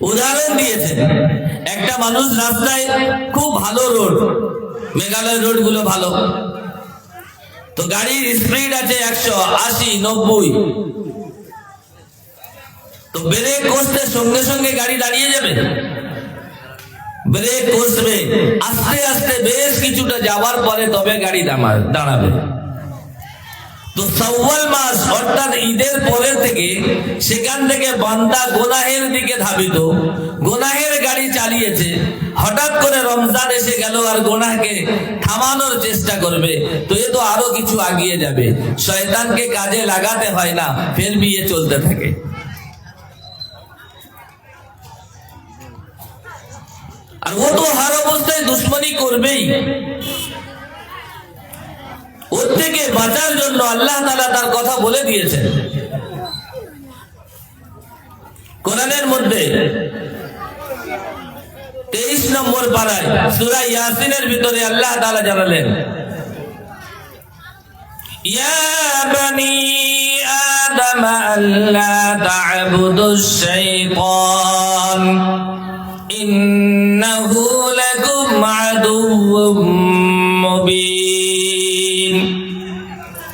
উদাহরণ দিয়েছেন, একটা মানুষ রাস্তায়, খুব ভালো রোড, মেঘালয় রোড গুলো ভালো, তো গাড়ির স্পিড আছে 180, 90, তো ব্রেক কষতে সঙ্গে সঙ্গে গাড়ি দাঁড়িয়ে যাবে? ব্রেক কষবে, আস্তে আস্তে বেশ কিছুটা যাওয়ার পরে তবে গাড়ি দাঁড়াবে। তো শাওয়াল মাস অর্থাৎ ঈদের পরে থেকে সেখান থেকে বান্দা গুনাহের দিকে ধাবিত, গুনাহের গাড়ি চালিয়েছে, হঠাৎ করে রমজান এসে গেল আর গুনাহকে থামানোর চেষ্টা করবে, তো এ তো আরো কিছু আগিয়ে যাবে। শয়তানকে কাজে লাগাতে হয় না, ফের বিয়ে চলতে থাকে। আর ও তো হার অবস্থায় দুশ্মনী করবেই। ওর থেকে বাঁচার জন্য আল্লাহ তাআলা তার কথা বলে দিয়েছেন কোরআনের মধ্যে 23 নম্বর পারায় সূরা ইয়াসিনের ভিতরে আল্লাহ তাআলা জানালেন, ইয়া বনি আদম আল্লা তা'বুদুশ শাইতান ইন্নাহু লাকুম আদুউম মুবিন।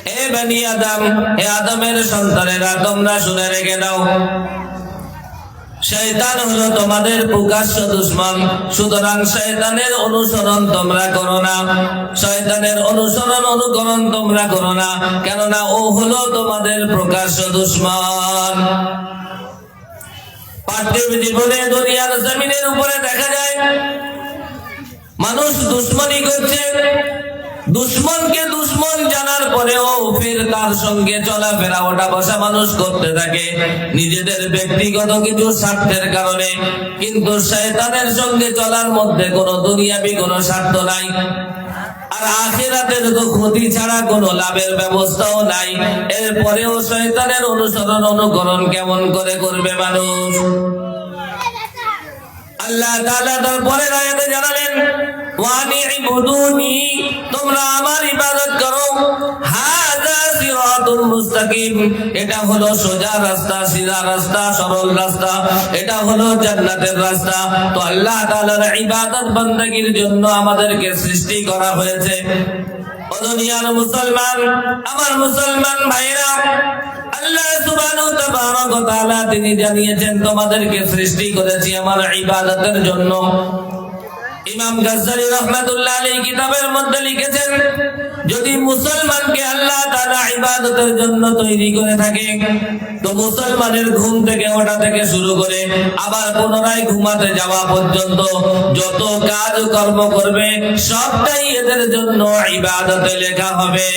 হে বনি আদম, হে আদমের সন্তানেরা, তোমরা শুনে রেখে দাও, শয়তান হলো তোমাদের প্রকাশ্য দুশমন। সুতরাং শয়তানের অনুসরণ তোমরা করো না, শয়তানের অনুকরণ তোমরা করো না, কেননা ও হলো তোমাদের প্রকাশ্য দুশমন। পার্থিব জীবনে দুনিয়ার জমিনের উপরে দেখা যায় মানুষ দুশ্মনী করছে, দুশ্মনকে দুশ্মন জানার পরেও ফের তার সঙ্গে চলাফেরা ওঠা বসা মানুষ করতে থাকে নিজেদের ব্যক্তিগত কিছু স্বার্থের কারণে। কিন্তু শয়তানের সঙ্গে চলার মধ্যে কোনো দুনিয়াবি কোনো স্বার্থ নাই, আর আখিরাতের তো ক্ষতি ছাড়া কোনো লাভের ব্যবস্থাও নাই। এরপরেও শয়তানের অনুকরণ কেমন করে করবে মানুষ? আল্লাহ তাআলা তার পরের আয়াতে জানালেন, ওয়ানি'বুদুনি, তোমরা আমার ইবাদত করো, হাযা সিরাতুল মুস্তাকিম, এটা হলো সোজা রাস্তা, সিধা রাস্তা, সরল রাস্তা, এটা হলো জান্নাতের রাস্তা। তো আল্লাহ তাআলার ইবাদত বান্দাগির জন্য আমাদেরকে সৃষ্টি করা হয়েছে। ও দুনিয়ার মুসলমান, আমার মুসলমান ভাইরা, আল্লাহ সুবহানাহু ওয়া তাআলা তিনি জানিয়েছেন তোমাদেরকে সৃষ্টি করেছি আমার ইবাদতের জন্য। ইমাম গাজ্জালী রাহমাতুল্লাহ আলাইহি কিতাবের মধ্যে লিখেছেন, যদি মুসলমানকে আল্লাহ তাআলা ইবাদতের জন্য তৈরি করে থাকে, তো মুসলমানের ঘুম থেকে ওঠা থেকে শুরু করে আবার পুনরায় ঘুমাতে যাওয়া পর্যন্ত যত কাজ কর্ম করবে সবটাই এদের জন্য ইবাদতে লেখা হবে।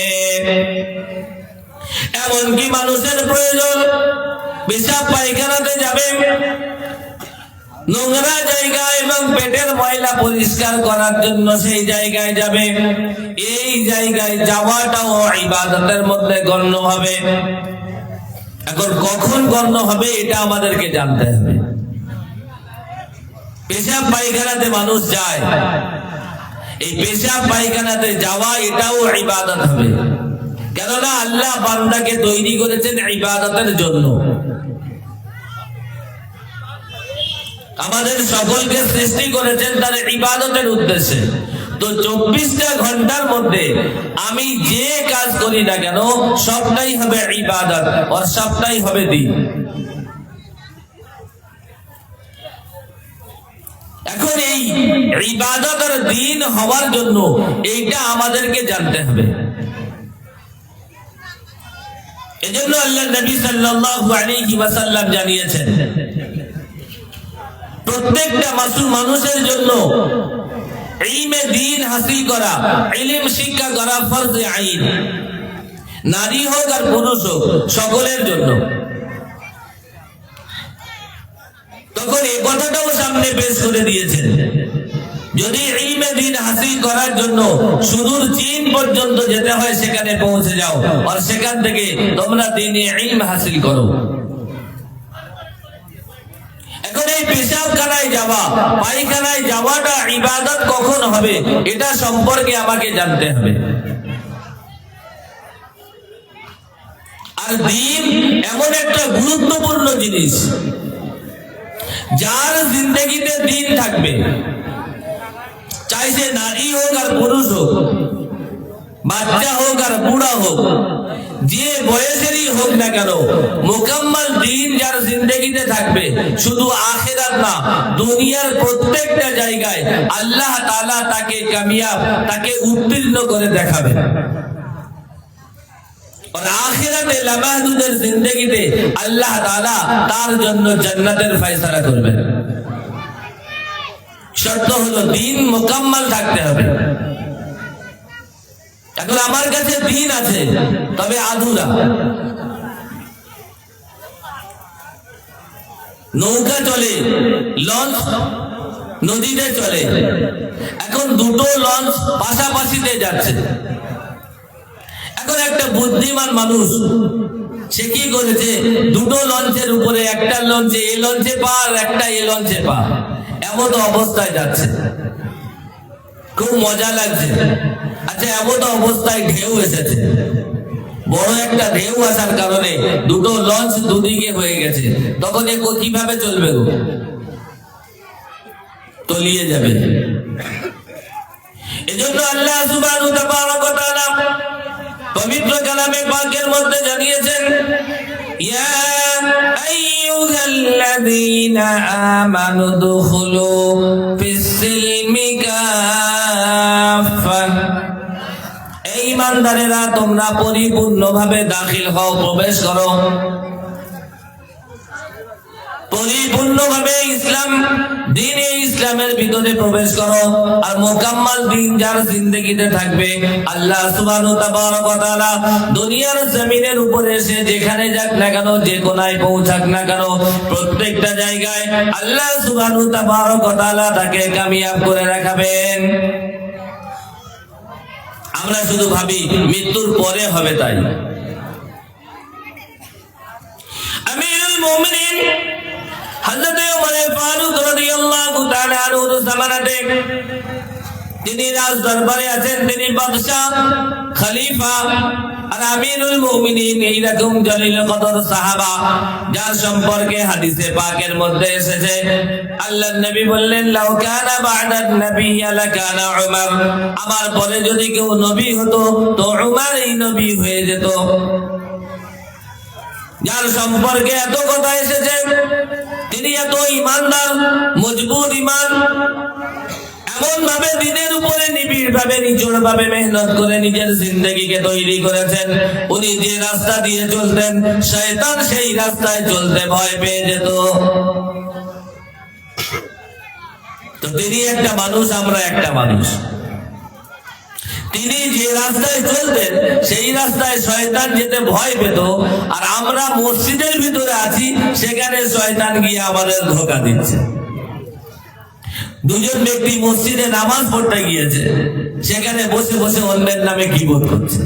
এমনকি মানুষের প্রয়োজন পেশাব পায়খানাতে যাবে, নোংরা জায়গা এবং পেটের ময়লা পরিষ্কার করার জন্য সেই জায়গায় যাবে, এই জায়গায় যাওয়াটাও ইবাদতের মধ্যে গণ্য হবে। এখন কখন গণ্য হবে এটা আমাদেরকে জানতে হবে। পেশাব পায়খানাতে মানুষ যায়, এই পেশাব পায়খানাতে যাওয়া এটাও ইবাদত হবে, কেননা আল্লাহ বান্দাকে তৈরি করেছেন ইবাদতের জন্য। আমাদের সকলকে সৃষ্টি করেছেন তার ইবাদতের উদ্দেশ্যে। তো 24টা ঘন্টার মধ্যে আমি যে কাজ করি না কেন সবটাই হবে ইবাদত, আর সবটাই হবে দ্বীন। এখন এই ইবাদত আর দ্বীন হওয়ার জন্য এইটা আমাদেরকে জানতে হবে। এজন্য আল্লাহ নবী সাল্লাল্লাহু আলাইহি ওয়াসাল্লাম জানিয়েছেন, প্রত্যেকটা মানুষের জন্য ইলমে দ্বীন হাসিল করা, ইলম শিক্ষা করা ফরজে আইন, নারী হোক আর পুরুষ হোক, সকলের জন্য। তখন এই কথাটাও সামনে পেশ করে দিয়েছেন, যদি ইলমে দ্বীন হাসিল করার জন্য সুদূর চীন পর্যন্ত যেতে হয় সেখানে পৌঁছে যাও, আর সেখান থেকে তোমরা দ্বীনে ইলম হাসিল করো। এখন এই পেশাবখানায় যাওয়া, পায়খানায় যাওয়াটা ইবাদত কখন হবে এটা সম্পর্কে আমাকে জানতে হবে। আর দ্বীন এমন একটা গুরুত্বপূর্ণ জিনিস, যার জিন্দগিতে দিন থাকবে, চাই সে নারী হোক আর পুরুষ হোক, বাচ্চা হোক আর বুড়া হোক, যে বয়সেরই হোক না কেন, মুকাম্মাল দিন যার জিন্দগিতে থাকবে, শুধু আখিরাত না দুনিয়ার প্রত্যেকটা জায়গায় আল্লাহ তাআলা তাকে কামিয়াব, তাকে উত্তীর্ণ করে দেখাবে। और आखिरते लामाहदुদের जिंदगीতে আল্লাহ তাআলা তার জন্য জান্নাতের ফয়সালা করবেন। শর্ত হলো দিন মুকাম্মাল থাকতে হবে। এখন আমার কাছে দিন আছে তবে আধুরা, নৌকা চলে, লঞ্চ নদীতে চলে, এখন দুটো লঞ্চ পাশাপাশিতে যাচ্ছে। এখন একটা বুদ্ধিমান মানুষ সে কি করেছে, দুটো লঞ্চের উপরে, একটা লঞ্চে এ লঞ্চে পা আর একটা এ লঞ্চে পা, এমন অবস্থায় যাচ্ছে, খুব মজা লাগছে। আচ্ছা এমন অবস্থায় ঢেউ এসেছে, বড় একটা ঢেউ আসার কারণে দুটো লঞ্চ দুদিকে হয়ে গেছে, তখন এ কিভাবে চলবে গো? তলিয়ে যাবে। এজন্য আল্লাহ সুবহানাহু ওয়া তাআলা পবিত্র কালামে পাকের মধ্যে জানিয়েছেন, ইয়া আইয়ুহাল্লাযীনা আমানু দুখুলু ফিস-সিলমি কাফা, এই ঈমানদারেরা তোমরা পরিপূর্ণভাবে দাখিল হও, প্রবেশ করো, পরিপূর্ণভাবে ইসলাম দ্বীনে ইসলামের ভিতরে প্রবেশ করো। আর মুকাম্মাল দিন যার জিন্দেগিতে থাকবে, আল্লাহ সুবহানাহু ওয়া তাআলা দুনিয়ার জমিনের উপরে এসে যেখানে যাক না কেন, যে কোনায় পৌঁছাক না কেন, প্রত্যেকটা জায়গায় আল্লাহ সুবহানাহু ওয়া তাআলা তাকে কামিয়াব করে রাখবেন। আমরা শুধু ভাবি মৃত্যুর পরে হবে, তাই আমিরুল মুমিনিন হযরত ওমর ফারুক রাদিয়াল্লাহু তাআলা আনহুর জামানাতে তিনি রাজ দরবারে আছেন, তিনি বাদশা, খলিফা আর আমিরুল মুমিনিন, এইরকম জলিল কদর সাহাবা যার সম্পর্কে হাদিসে পাকের মধ্যে এসেছে, আল্লাহর নবী বললেন, লাউ কানা বা'দান নাবিয়্যা লাকানা উমর, আমার পরে যদি কেউ নবী হতো তো উমর এই নবী হয়ে যেত। যার সম্পর্কে এত কথা এসেছে, তিনি এত ইমানদার, মজবুত ইমান, এমন ভাবে দিনের উপরে নিবিড় ভাবে, নিচড় ভাবে মেহনত করে নিজের জিন্দগিকে তৈরি করেছেন। উনি যে রাস্তা দিয়ে চলতেন, শয়তান সেই রাস্তায় চলতে ভয় পেয়ে যেত। তো তিনি একটা মানুষ, আমরা একটা মানুষ, তিনি যে রাস্তায় চলতেন সেই রাস্তায় শয়তান যেতে ভয় পেত, আর আমরা মসজিদের ভিতরে আছি, সেখানে শয়তান গিয়ে আমাদের ধোঁকা দিচ্ছে। দুজন ব্যক্তি মসজিদে নামাজ পড়তে গিয়েছে, সেখানে বসে বসে অন্যের নামে গীবত করছে।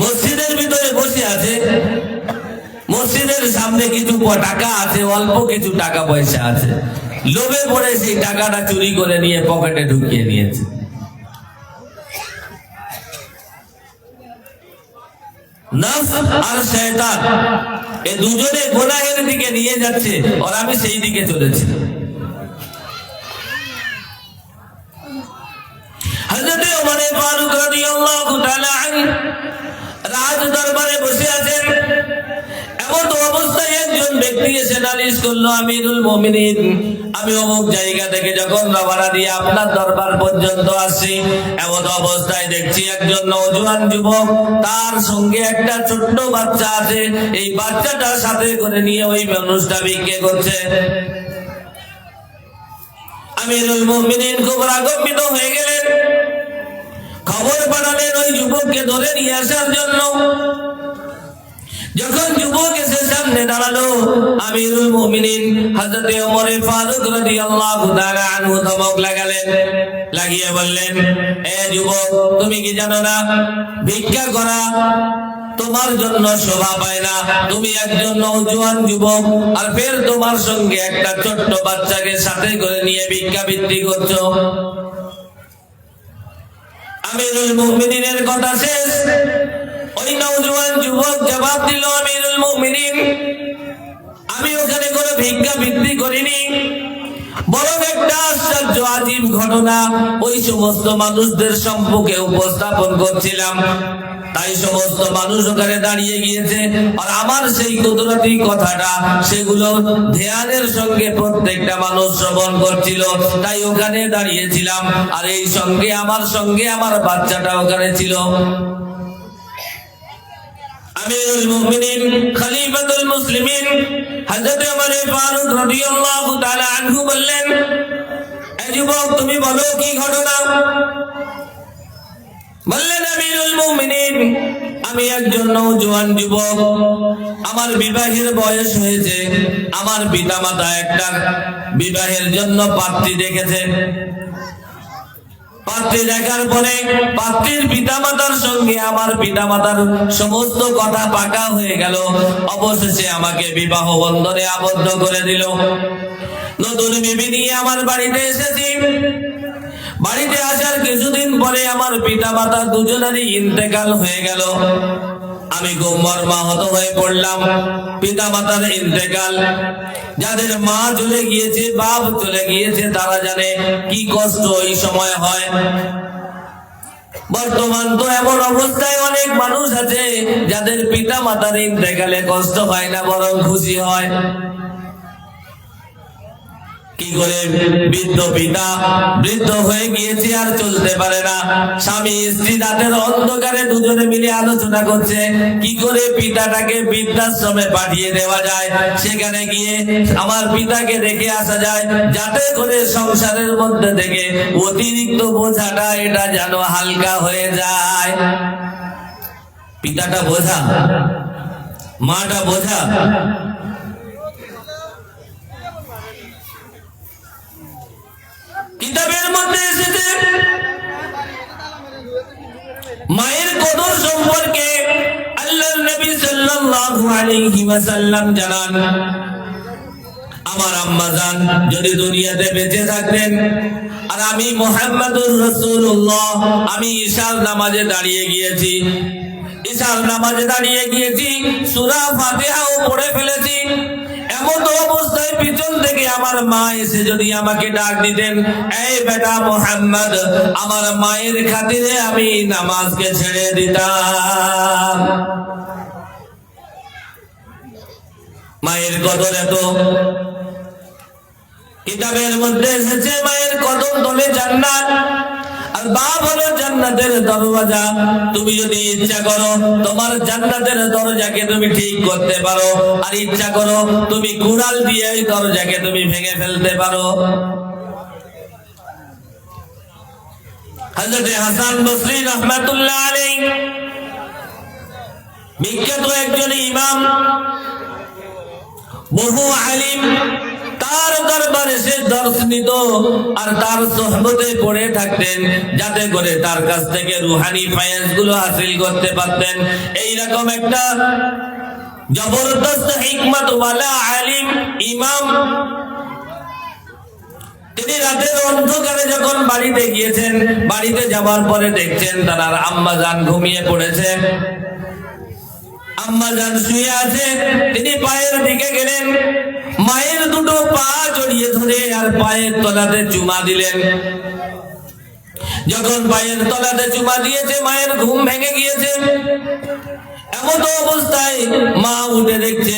মসজিদের ভিতরে বসে আছে, মসজিদের সামনে কিছু টাকা আছে, অল্প কিছু টাকা পয়সা আছে, লোভে পড়ে সেই টাকাটা চুরি করে নিয়ে পকেটে ঢুকিয়ে নিয়েছে। নফস আর শয়তান এই দুজনে গুনাহের দিকে নিয়ে যাচ্ছে, আর আমি সেই দিকে চলেছি। হযরত ওমর ফারুক রাদিয়াল্লাহু তাআলা আনহু রাজ দরবারে বসে আছেন। এমন অবস্থায় একজন ব্যক্তি এসে নালিশ করলো, আমিরুল মুমিনিন, আমি অমুক জায়গা থেকে যখন রওনা দিয়ে আপনার দরবার পর্যন্ত আসছি, এমন অবস্থায় দেখছি একজন নওজোয়ান যুবক, তার সঙ্গে একটা ছোট্ট বাচ্চা আছে, এই বাচ্চাটার সাথে করে নিয়ে ওই মানুষটা ভিক্ষে করছে। আমিরুল মুমিনিন খুব রাগান্বিত হয়ে গেলেন, খবর পাঠালেন ওই যুবককে ধরে নিয়ে আসার জন্য। যখন যুবক এসে সামনে দাঁড়ালো, আমিরুল মুমিনিন হযরত ওমর ফারুক রাদিয়াল্লাহু তাআলা আনহু ধমক লাগালেন, লাগিয়ে বললেন, এ যুবক, তুমি কি জানো না ভিক্ষা করা তোমার জন্য শোভা পায় না? তুমি একজন নওজোয়ান যুবক, আর ফের তোমার সঙ্গে একটা ছোট্ট বাচ্চাকে সাথে করে নিয়ে ভিক্ষাবৃত্তি করছো। আমিরুল মুমিনিনের কথা শেষ, ওই নওজোয়ান যুবক জবাব দিল, আমিরুল মুমিনিন, আমি ভিক্ষাবৃত্তি করিনি, বরং একটা আশ্চর্য আজীব ঘটনা ওই সমস্ত মানুষদের সম্মুখে উপস্থাপন করছিলাম। তাই সমস্ত মানুষ ওখানে দাঁড়িয়ে গিয়েছে, আর আমার সেই কুদরতি কথাটা সেগুলো ধ্যানের সঙ্গে প্রত্যেকটা মানুষ শ্রবণ করছিল। তাই ওখানে দাঁড়িয়েছিলাম, আর এই সঙ্গে আমার বাচ্চাটা ওখানে ছিল। আমিরুল মুমিনিন খলিফাতুল মুসলিমিন হযরত ওমর ফারুক রাদিয়াল্লাহু তাআলা আনহু বললেন, এই যুবক তুমি বলো কি ঘটনা? বললেন, আমিরুল মুমিনিন, আমি একজন নওজোয়ান যুবক, আমার বিবাহের বয়স হয়েছে। আমার পিতামাতা একটা বিবাহের জন্য পাত্রী দেখেছে। পাত্রী দেখার পরে পাত্রীর পিতামাতার সঙ্গে আমার পিতামাতার সমস্ত কথা পাকা হয়ে গেল। অবশেষে আমাকে বিবাহ বন্ধনে আবদ্ধ করে দিল। নতুন বিবি নিয়ে আমার বাড়িতে এসেছি। বাড়িতে আসার কিছুদিন পরে আমার পিতামাতা দুজনেরই ইন্তেকাল হয়ে গেল। আমি খুব মর্মাহত হয়ে পড়লাম। পিতামাতার ইন্তেকাল, যাদের মা চলে গিয়েছে, বাপ চলে গিয়েছে, তারা জানে কি কষ্ট এই সময় হয়। বর্তমান তো এমন অবস্থায় অনেক মানুষ আছে যাদের পিতামাতার ইন্তেকালে কষ্ট হয় না, বরং খুশি হয়। কি করে? বৃদ্ধ পিতা বৃদ্ধ হয়ে গিয়েছে, আর চলতে পারে না। স্বামী স্ত্রী রাতের অন্ধকারে দুজনে মিলে আলোচনা করছে কি করে পিতাটাকে বৃদ্ধাশ্রমে পাঠিয়ে দেওয়া যায়, সেখানে গিয়ে আমার পিতাকে দেখে আসা যায়, যাতে করে সংসারের মধ্যে থেকে অতিরিক্ত বোঝাটা এটা যেন হালকা হয়ে যায়। পিতাটা বোঝা, মাটা বোঝা। কিতাবের মধ্যে এসেছে মায়ের কদর সম্পর্কে আল্লাহর নবী সাল্লাল্লাহু আলাইহি ওয়াসাল্লাম জানান, আমার আম্মা জান যদি দুনিয়াতে বেঁচে থাকতেন, আর আমি মুহাম্মাদুর রাসূলুল্লাহ, আমি ইশার নামাজে দাঁড়িয়ে গিয়েছি, সূরা ফাতিহাও পড়ে ফেলেছি। এমন অবস্থায় পিছন থেকে আমার মা এসে যদি আমাকে ডাক দিতেন, এই বেটা মুহাম্মদ, আমার মায়ের খাতিরে আমি নামাজকে ছেড়ে দিতাম। মায়ের কদর এত। কিতাবের মধ্যে এসেছে মায়ের কদম তলে জান্নাত, আর বাপ হলো জান্নাতের দরওয়াজা। তুমি যদি ইচ্ছা করো তোমার জান্নাতের দরজাকে তুমি ঠিক করতে পারো, আর ইচ্ছা করো তুমি কুড়াল দিয়ে এই দরজাকে তুমি ভেঙে ফেলতে পারো। হযরত হাসান বসরি রাহমাতুল্লাহ আলাইহি বিখ্যাত একজন ইমাম, বহু আলিম, তার দরবারে সে দর্শ নিত আর তার সোহবতে পড়ে থাকতেন, যাতে করে তার কাছ থেকে রুহানি ফায়েজ গুলো হাসিল করতে পারতেন। এইরকম একটা জবরদস্ত হিকমত ওয়ালা আলিম ইমাম, তিনি রাতের অন্ধকারে যখন বাড়িতে গিয়েছেন, বাড়িতে যাওয়ার পরে দেখছেন তার আম্মা জান ঘুমিয়ে পড়েছে, আম্মা জান শুয়ে আছে। তিনি পায়ের দিকে গেলেন, মায়ের দুটো পা জড়িয়ে ধরে আর পায়ের তলাতে চুমা দিলেন। যখন পায়ের তলাতে চুমা দিয়েছে, মায়ের ঘুম ভেঙে গিয়েছে। এমন অবস্থায় মা উঠে দেখছে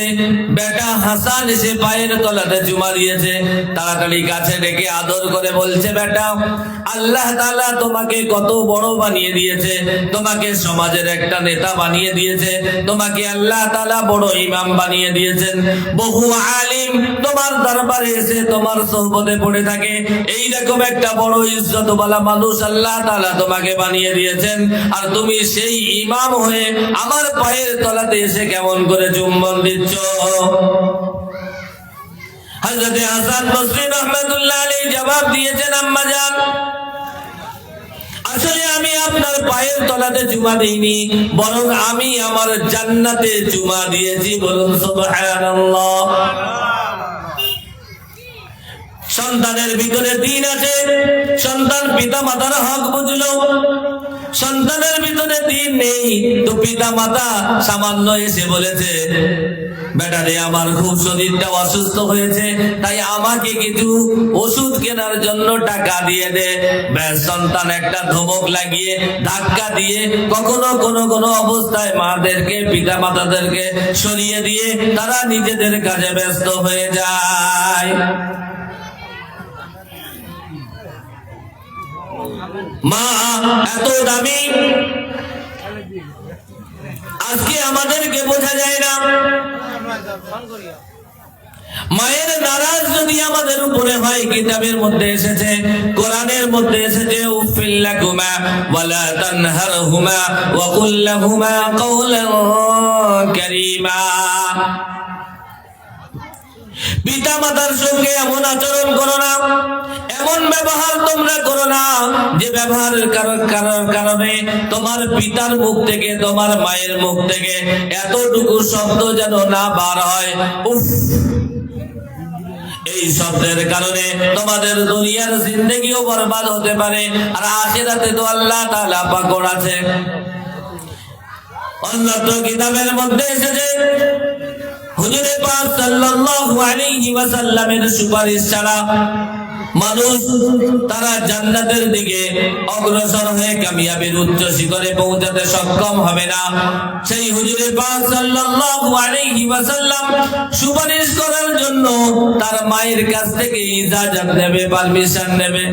বেটা হাসান এসে পায়ের তলাতে চুমা দিয়েছে। তাড়াতাড়ি কাছে ডেকে আদর করে বলছে, বেটা, আল্লাহ তাআলা তোমাকে কত বড় বানিয়ে দিয়েছে, তোমাকে সমাজের একটা নেতা বানিয়ে দিয়েছে, তোমাকে আল্লাহ তাআলা বড় ইমাম বানিয়ে দিয়েছেন। বহু আলিম তোমার দরবারে এসে তোমার সোহবতে পড়ে থাকে, এইরকম একটা বড় ইজ্জতওয়ালা মানুষ আল্লাহ তাআলা তোমাকে বানিয়ে দিয়েছেন, আর তুমি সেই ইমাম হয়ে আমার পায়ের তলাতে এসে কেমন করে চুম্বন দিচ্ছ? হযরত হাসান বসরি রাহমাতুল্লাহ আলাইহি জবাব দিয়েছেন, আম্মা জান, আসলে আমি আপনার পায়ের তলাতে চুমা দেইনি, বরং আমি আমার জান্নাতে চুমা দিয়েছি। বলুন সুবহানাল্লাহ। সন্তানের ভিতরে দিন আছে, সন্তান পিতা মাতার হক বুঝলো। সন্তানের ভিতরে দিন নেই তো পিতা মাতা সামান্য এসে বলেছে বেটারে আমার খুব শরীরটা অসুস্থ হয়েছে, তাই আমাকে কিছু ওষুধ কেনার জন্য টাকা দিয়ে দে। ব্যাস, সন্তান একটা ধমক লাগিয়ে ধাক্কা দিয়ে কখনো কোনো অবস্থায় মাদেরকে, পিতা মাতাদেরকে সরিয়ে দিয়ে তারা নিজেদের কাজে ব্যস্ত হয়ে যায়। মা এত দামি, আজকে আমাদেরকে বোঝা যায় না। মায়ের নারাজ যদি আমাদের উপরে হয়, কিতাবের মধ্যে এসেছে, কোরআনের মধ্যে এসেছে, উফিল লাকুমা ওয়ালা তানহারহুমা ওয়া কুল লাহুমা কাওলান কারীমা। পিতা মাতার সঙ্গে এমন আচরণ করো না, এমন ব্যবহার তোমরা করো না যে ব্যবহারের কারণে তোমার পিতার মুখ থেকে, তোমার মায়ের মুখ থেকে এতটুকু শব্দ যেন না বার হয়। উফ, এই শব্দের কারণে তোমাদের দুনিয়ার জিন্দেগিও বরবাদ হতে পারে, আর আখিরাতে তো আল্লাহ তাআলা পাকড় আছে। অন্যত্র কিতাবের মধ্যে এসেছে, হুজুরে পাক সাল্লাল্লাহু আলাইহি ওয়াসাল্লামের সুপারিশ ছাড়া মানুষ তারা জান্নাতের দিকে অগ্রসর হয়ে কামিয়াবির উচ্চ শিখরে পৌঁছাতে সক্ষম হবে না। সেই হুজুরে পাক সাল্লাল্লাহু আলাইহি ওয়াসাল্লাম সুপারিশ করার জন্য তার মায়ের কাছ থেকে ইজাজত নেবে, পারমিশন নেবে।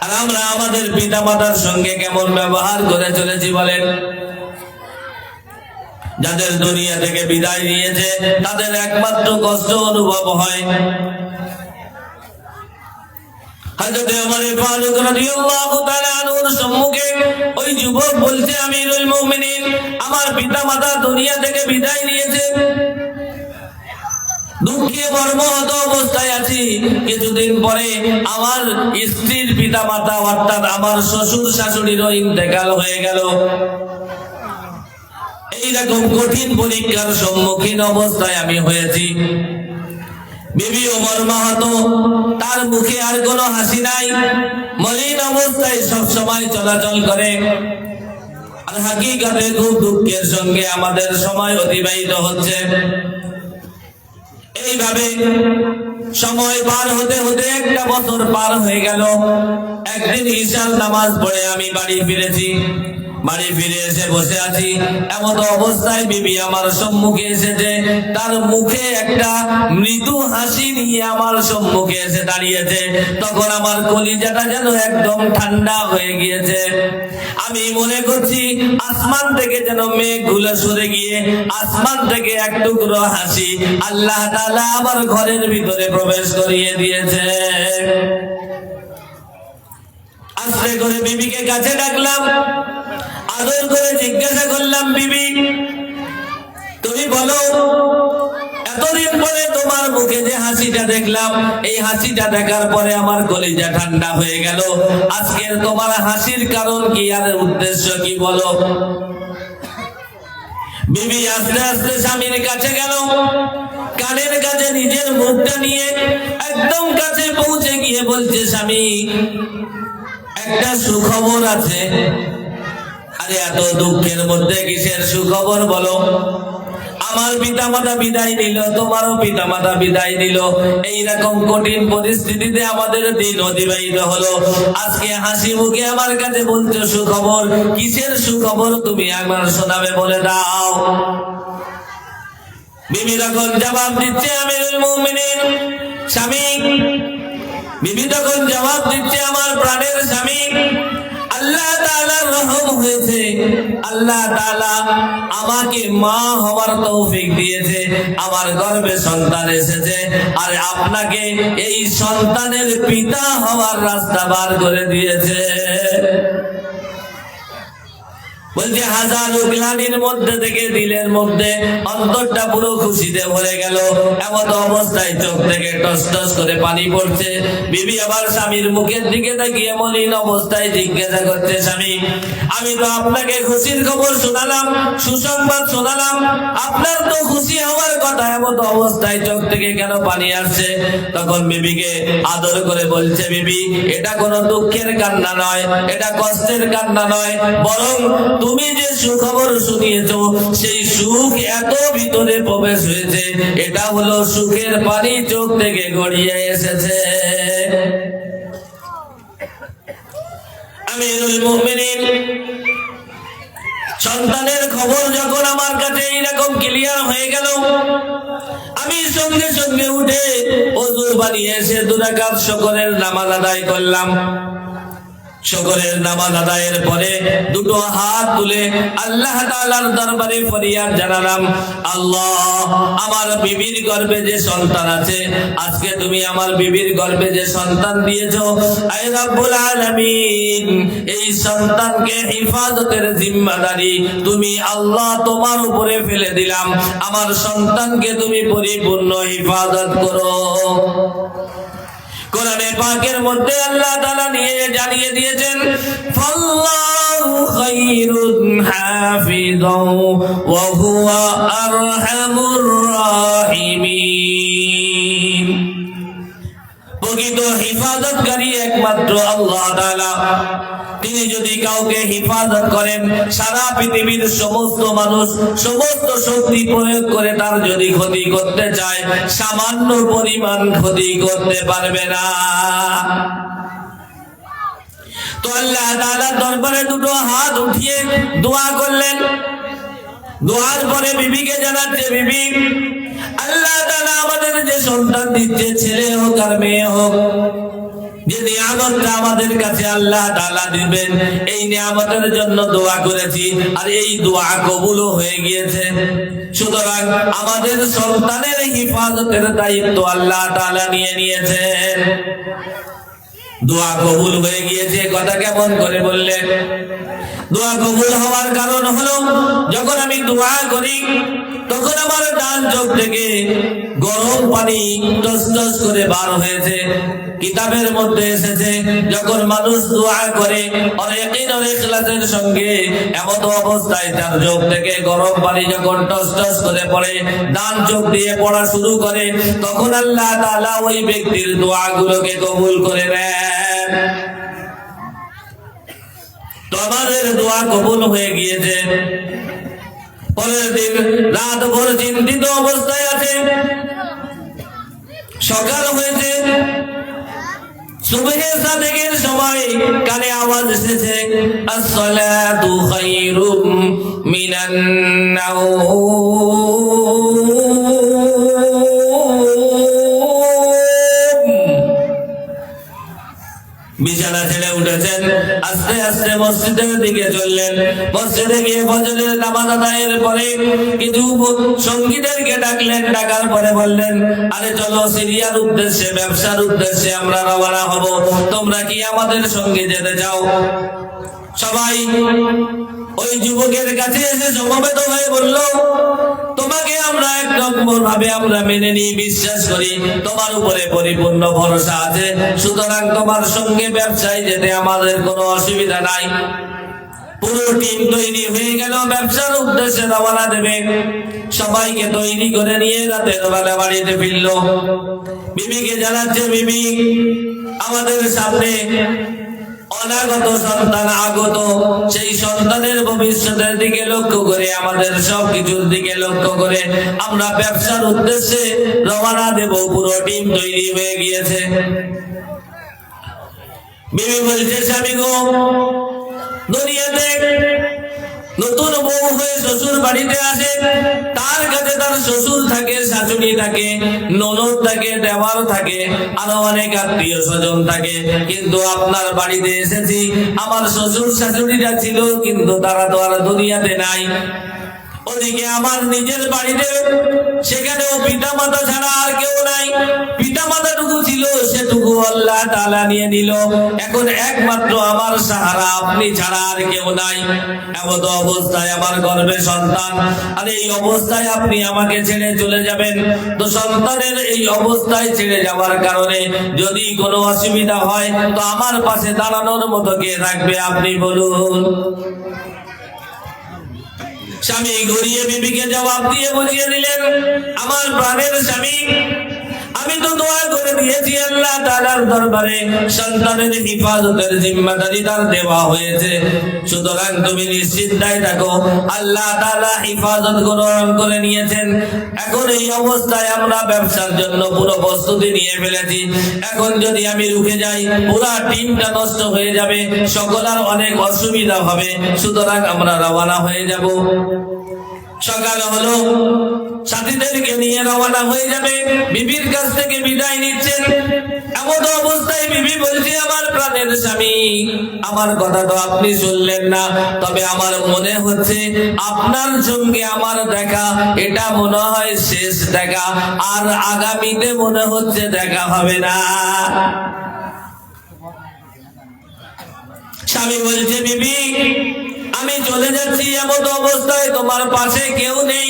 আর আমরা আমাদের পিতা মাতার সঙ্গে কেমন ব্যবহার করে চলেছি বলেন? যাদের দুনিয়া থেকে বিদায় নিয়েছে তাদের একমাত্র কষ্ট অনুভব হয়। হযরত ওমর ফারুক রাদিয়াল্লাহু তাআলা আনহুর সম্মুখে ওই যুবক বলছে, আমিরুল মুমিনিন, আমার পিতা মাতা দুনিয়া থেকে বিদায় নিয়েছে, দুঃখে মর্মাহত অবস্থায় আছি। কিছুদিন পরে আমার স্ত্রীর পিতা মাতা অর্থাৎ আমার শ্বশুর শাশুড়িরও ইন্তেকাল হয়ে গেল। এইরকম কঠিন পরীক্ষার সম্মুখীন অবস্থায় আমি হয়েছি। বিবি ওমর মাহাত, তার মুখে আর কোনো হাসি নাই, মলিন অবস্থায় সব সময় চলাচল করে। আর হাকিকাতে খুব দুঃখের সঙ্গে আমাদের সময় অতিবাহিত হচ্ছে। এইভাবে সময় পার হতে হতে একটা বছর পার হয়ে গেল। একদিন ঈশার নামাজ পড়ে আমি বাড়ি ফিরেছি। বাড়ি ফিরে এসে বসে আছি, এমন অবস্থায় বিবি আমার সম্মুখে এসেছে। তার মুখে একটা মৃদু হাসি নিয়ে আমার সম্মুখে এসে দাঁড়িয়েছে। তখন আমার কলিজাটা যেন একদম ঠান্ডা হয়ে গিয়েছে। আমি মনে করছি আসমান থেকে যেন মেঘগুলো সরে গিয়ে আসমান থেকে এক টুকরো হাসি আল্লাহ তাআলা আমার ঘরের ভিতরে প্রবেশ করিয়ে দিয়েছে। আস্তে করে বিবিকে কাছে ডাকলাম, আদর করে জিজ্ঞাসা করলাম, বিবি তুমি বলো, এতদিন পরে তোমার মুখে যে হাসিটা দেখলাম, এই হাসিটা দেখার পরে আমার কলিজা ঠান্ডা হয়ে গেল। আজকের তোমার হাসির কারণ কি, আর উদ্দেশ্য কি বলো? বিবি আস্তে আস্তে স্বামীর কাছে গেল, কানের কাছে নিজের মুখটা নিয়ে একদম কাছে পৌঁছে গিয়ে বলছে, স্বামী একটা সুখবর আছে। আরে এত দুঃখের মধ্যে কিসের সুখবর বলো? আমার পিতামাতা বিদায় নিল, তোমারও পিতামাতা বিদায় নিল। এইরকম কঠিন পরিস্থিতিতে আমাদের দিন অতিবাহিত হলো। আজকে হাসি মুখে আমার কাছে বলছো সুখবর। কিসের সুখবর তুমি একবার শোনাবে, বলে দাও। বিবি তখন জবাব দিচ্ছে, আমিরুল মুমিনিন, স্বামী। বিবি তখন জবাব দিচ্ছে, আমার প্রাণের স্বামী, আল্লাহ তাআলার রহম হয়েছে। আল্লাহ তাআলা আমাকে মা হওয়ার তৌফিক দিয়েছে, আমার গর্ভে সন্তান এসেছে। আর আপনাকে এই সন্তানের পিতা হওয়ার রাস্তা বার করে দিয়েছে। বলছে হাজারো গ্লানির মধ্যে থেকে দিলের মধ্যে অন্তরটা পুরো খুশিতে ভরে গেল। এমন অবস্থায় চোখ থেকে টস টস করে পানি পড়ছে। বিবি আবার স্বামীর মুখের দিকে তাকিয়ে মলিন অবস্থায় জিজ্ঞাসা করছে, স্বামী আমি তো আপনাকে খুশির খবর শোনালাম, সুসংবাদ শোনালাম, আপনার তো খুশি হওয়ার কথা, এমন অবস্থায় চোখ থেকে কেন পানি আসছে? তখন বিবিকে আদর করে বলছে, বিবি এটা কোনো দুঃখের কান্না নয়, এটা কষ্টের কান্না নয়, বরং তুমি যে সুখবর শুনিয়েছো সেই সুখ এত ভিতরে প্রবেশ হয়েছে, এটা হলো সুখের পানি চোখ থেকে গড়িয়ে এসেছে। আমিরুল মুমিনিন সন্তানের খবর যখন আমার কাছে এইরকম ক্লিয়ার হয়ে গেল, আমি সঙ্গে সঙ্গে উঠে ওযু বানিয়ে এসে 2 রাকাত শুকরের নামাজ আদায় করলাম। শুকরের নামাজ আদায়ের পরে দুটো হাত তুলে আল্লাহ তাআলার দরবারে ফরিয়াদ জানালাম, আল্লাহ, আমার বিবির গর্ভে যে সন্তান আছে, আজকে তুমি আমার বিবির গর্ভে যে সন্তান দিয়েছো, আয় রব্বুল আলামিন, এই সন্তানকে হিফাজতের জিম্মাদারি তুমি আল্লাহ তোমার উপরে ফেলে দিলাম। আমার সন্তানকে তুমি পরিপূর্ণ হিফাজত করো। কোরআনে পাকের মধ্যে আল্লাহ তাআলা জানিয়ে দিয়েছেন, ফাল্লাহু খায়রুন হাফিযাও ওয়া হুয়া আরহামুর রাহিমিন। প্রকৃত হিফাজতকারী একমাত্র আল্লাহ তাআলা। তিনি যদি কাউকে হিফাজত করেন, সারা পৃথিবীর সমস্ত মানুষ সমস্ত শক্তি প্রয়োগ করে তার যদি ক্ষতি করতে চায়, সামান্য পরিমাণ ক্ষতি করতে পারবে না। তো আল্লাহ তাআলার দরবারে দুটো হাত উঠিয়ে দোয়া করলেন। দোয়ার পরে বিবিকে জানাচ্ছে, বিবি, আল্লাহ তাআলা আমাদের যে সন্তান দিচ্ছে, ছেলে হোক আর মেয়ে হোক, যে নিয়ামতটা আমাদের কাছে আল্লাহ তাআলা দিবেন, এই নিয়ামতের জন্য দোয়া করেছি, আর এই দোয়া কবুলও হয়ে গিয়েছে। সুতরাং আমাদের সন্তানের হিফাজতের দায়িত্ব আল্লাহ তাআলা নিয়ে নিয়েছেন। দোয়া কবুল হয়ে গিয়েছে কথা কেমন করে বললেন? দোয়া কবুল হওয়ার কারণ হলো, যখন আমি দোয়া করি তখন আমার ডান চোখ থেকে গরম পানি টস টস করে বার হয়েছে। কিতাবের মধ্যে এসেছে, যখন মানুষ দোয়া করে ইয়াকিন আর ইখলাসের সঙ্গে, এমন অবস্থায় তার চোখ থেকে গরম পানি যখন টস টস করে পড়ে, ডান চোখ দিয়ে পড়া শুরু করে, তখন আল্লাহ তাআলা ওই ব্যক্তির দোয়াগুলোকে কবুল করে নেন। তো আমাদের দোয়া কবুল হয়ে গিয়েছে। পরের দিন রাত ভোর চিন্তিত অবস্থায় আছে, সকাল হয়েছে, সুবহে সাদেকের সময় কানে আওয়াজ এসেছে, আসসালাতু খায়রুম মিনান নাওম। বিছানা ছেড়ে উঠেছেন, আস্তে আস্তে মসজিদের দিকে চললেন। মসজিদে গিয়ে ফজরের নামাজ আদায়ের পরে কিছু সঙ্গীদেরকে ডাকলেন। ডাকার পরে বললেন, আরে চলো, সিরিয়ার উদ্দেশ্যে, ব্যবসার উদ্দেশ্যে আমরা রওনা হব, তোমরা কি আমাদের সঙ্গে যেতে চাও? সবাই ওই যুবকের কাছে এসে সমবেত হয়ে বলল, তোমাকে আমরা এক নম্বর ভাবে আমরা মেনে নিয়ে বিশ্বাস করি, তোমার উপরে পরিপূর্ণ ভরসা আছে, সুতরাং তোমার সঙ্গে ব্যবসায় যেতে আমাদের কোনো অসুবিধা নাই। পুরো টিম তৈরি হয়ে গেল, ব্যবসার উদ্দেশ্যে রওনা দেবে। সবাইকে তৈরি করে নিয়ে রাতের বেলা বাড়িতে ফিরল। বিবিকে জানাচ্ছে, বিবি, আমাদের সামনে অনাগত সন্তান আগত, সেই সন্তানের ভবিষ্যতের দিকে লক্ষ্য করে, আমাদের সবকিছুর দিকে লক্ষ্য করে আমরা ব্যবসার উদ্দেশ্যে রওনা দেব। পুরো টিম তৈরি হয়ে গিয়েছে। বিবি বলছে, স্বামী গো, দুনিয়াতে নতুন বউ হয়ে শ্বশুর বাড়িতে আসে, তার কাছে তার শ্বশুর থাকে, শাশুড়ি থাকে, ননদ থাকে, দেওয়ার থাকে, আরো অনেক আত্মীয় স্বজন থাকে। কিন্তু আপনার বাড়িতে এসেছি, আমার শ্বশুর শাশুড়িরা ছিল, কিন্তু তারা তো আর দুনিয়াতে নাই। ওদিকে আমার নিজের বাড়িতে, সেখানেও পিতা মাতা ছাড়া আর কেউ নাই। পিতা মাতাটুকু ছিল, সেটুকু আল্লাহ তাআলা নিয়ে নিল। এখন একমাত্র আমার সাহারা আপনি ছাড়া আর কেউ নাই। এমন অবস্থায় আমার গর্ভে সন্তান, আর এই অবস্থায় আপনি আমাকে ছেড়ে চলে যাবেন। তো সন্তানের এই অবস্থায় ছেড়ে যাওয়ার কারণে যদি কোনো অসুবিধা হয়, তো আমার পাশে দাঁড়ানোর মতো কে থাকবে আপনি বলুন? স্বামী ঘুরিয়ে বিবিকে জবাব দিয়ে বুঝিয়ে দিলেন, আমার প্রাণের স্বামী, আমি তো দোয়া করে দিয়েছি আল্লাহ তাআলার দরবারে, সন্তানের হিফাজতের জিম্মাদারি তার দেওয়া হয়েছে। সুতরাং তুমি নিশ্চিন্তায় থাকো, আল্লাহ তাআলা হিফাজত গ্রহণ করে নিয়েছেন। এখন এই অবস্থায় আমরা ব্যবসার জন্য পুরো প্রস্তুতি নিয়ে ফেলেছি। এখন যদি আমি রুখে যাই, পুরা টিমটা নষ্ট হয়ে যাবে, সকলের অনেক অসুবিধা হবে। সুতরাং আমরা রওনা হয়ে যাব। সকাল হলো, সাথীদেরকে নিয়ে রওনা হয়ে যাবে। বিবির কাছ থেকে বিদায় নিচ্ছেন। এমন অবস্থায় বিবি বলছে, আমার প্রাণের স্বামী, আমার কথা তো আপনি শুনলেন না, তবে আমার মনে হচ্ছে আপনার সঙ্গে আমার দেখা এটা মনে হয় শেষ দেখা, আর আগামীতে মনে হচ্ছে দেখা হবে না। স্বামী বলছে, বিবি আমি চলে যাচ্ছি, এমন অবস্থায় তোমার পাশে কেউ নেই,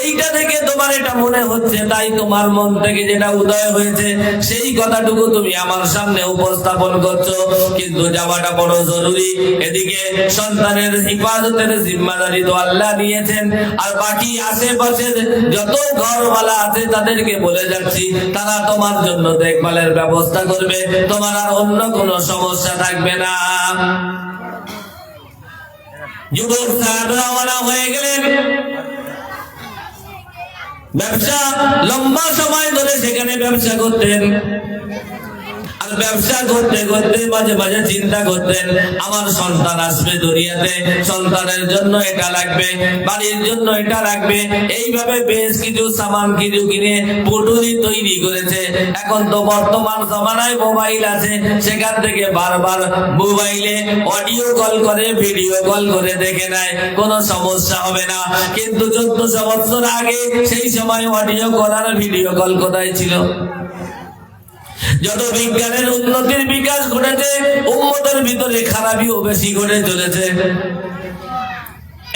এইটা থেকে তোমার এটা মনে হচ্ছে, তাই তোমার মন থেকে যেটা উদয় হয়েছে সেই কথাটুকু তুমি আমার সামনে উপস্থাপন করছো, কিন্তু যাওয়াটা বড় জরুরি। এদিকে সন্তানের হিফাজতের জিম্মাদারি তো আল্লাহ নিয়েছেন, আর বাকি আশেপাশের যত ঘরওয়ালা আছে তাদেরকে বলে যাচ্ছি, তারা তোমার জন্য দেখভালের ব্যবস্থা করবে, তোমার আর অন্য কোনো সমস্যা থাকবে না। যুবক সাহেব রওনা হয়ে গেলেন। ব্যবসা লম্বা সময় ধরে সেখানে ব্যবসা করতেন, আর ব্যবসা করতে করতে মাঝে মাঝে চিন্তা করতেন, আমার সন্তান আসবে দুনিয়াতে, সন্তানের জন্য এটা লাগবে, বাড়ির জন্য এটা লাগবে। এইভাবে বেশ কিছু সামান কিছু কিনে পুটুলি তৈরি করেছে। এখন তো বর্তমান জমানায় মোবাইল আছে, সেখান থেকে বারবার মোবাইলে অডিও কল করে, ভিডিও কল করে দেখে নেয়, কোনো সমস্যা হবে না। কিন্তু 1400 বছর আগে সেই সময় অডিও কল আর ভিডিও কল কোথায় ছিল? যত বিজ্ঞানের উন্নতির বিকাশ ঘটেছে, উম্মতের ভিতরে খারাপিও বেশি ঘটে চলেছে।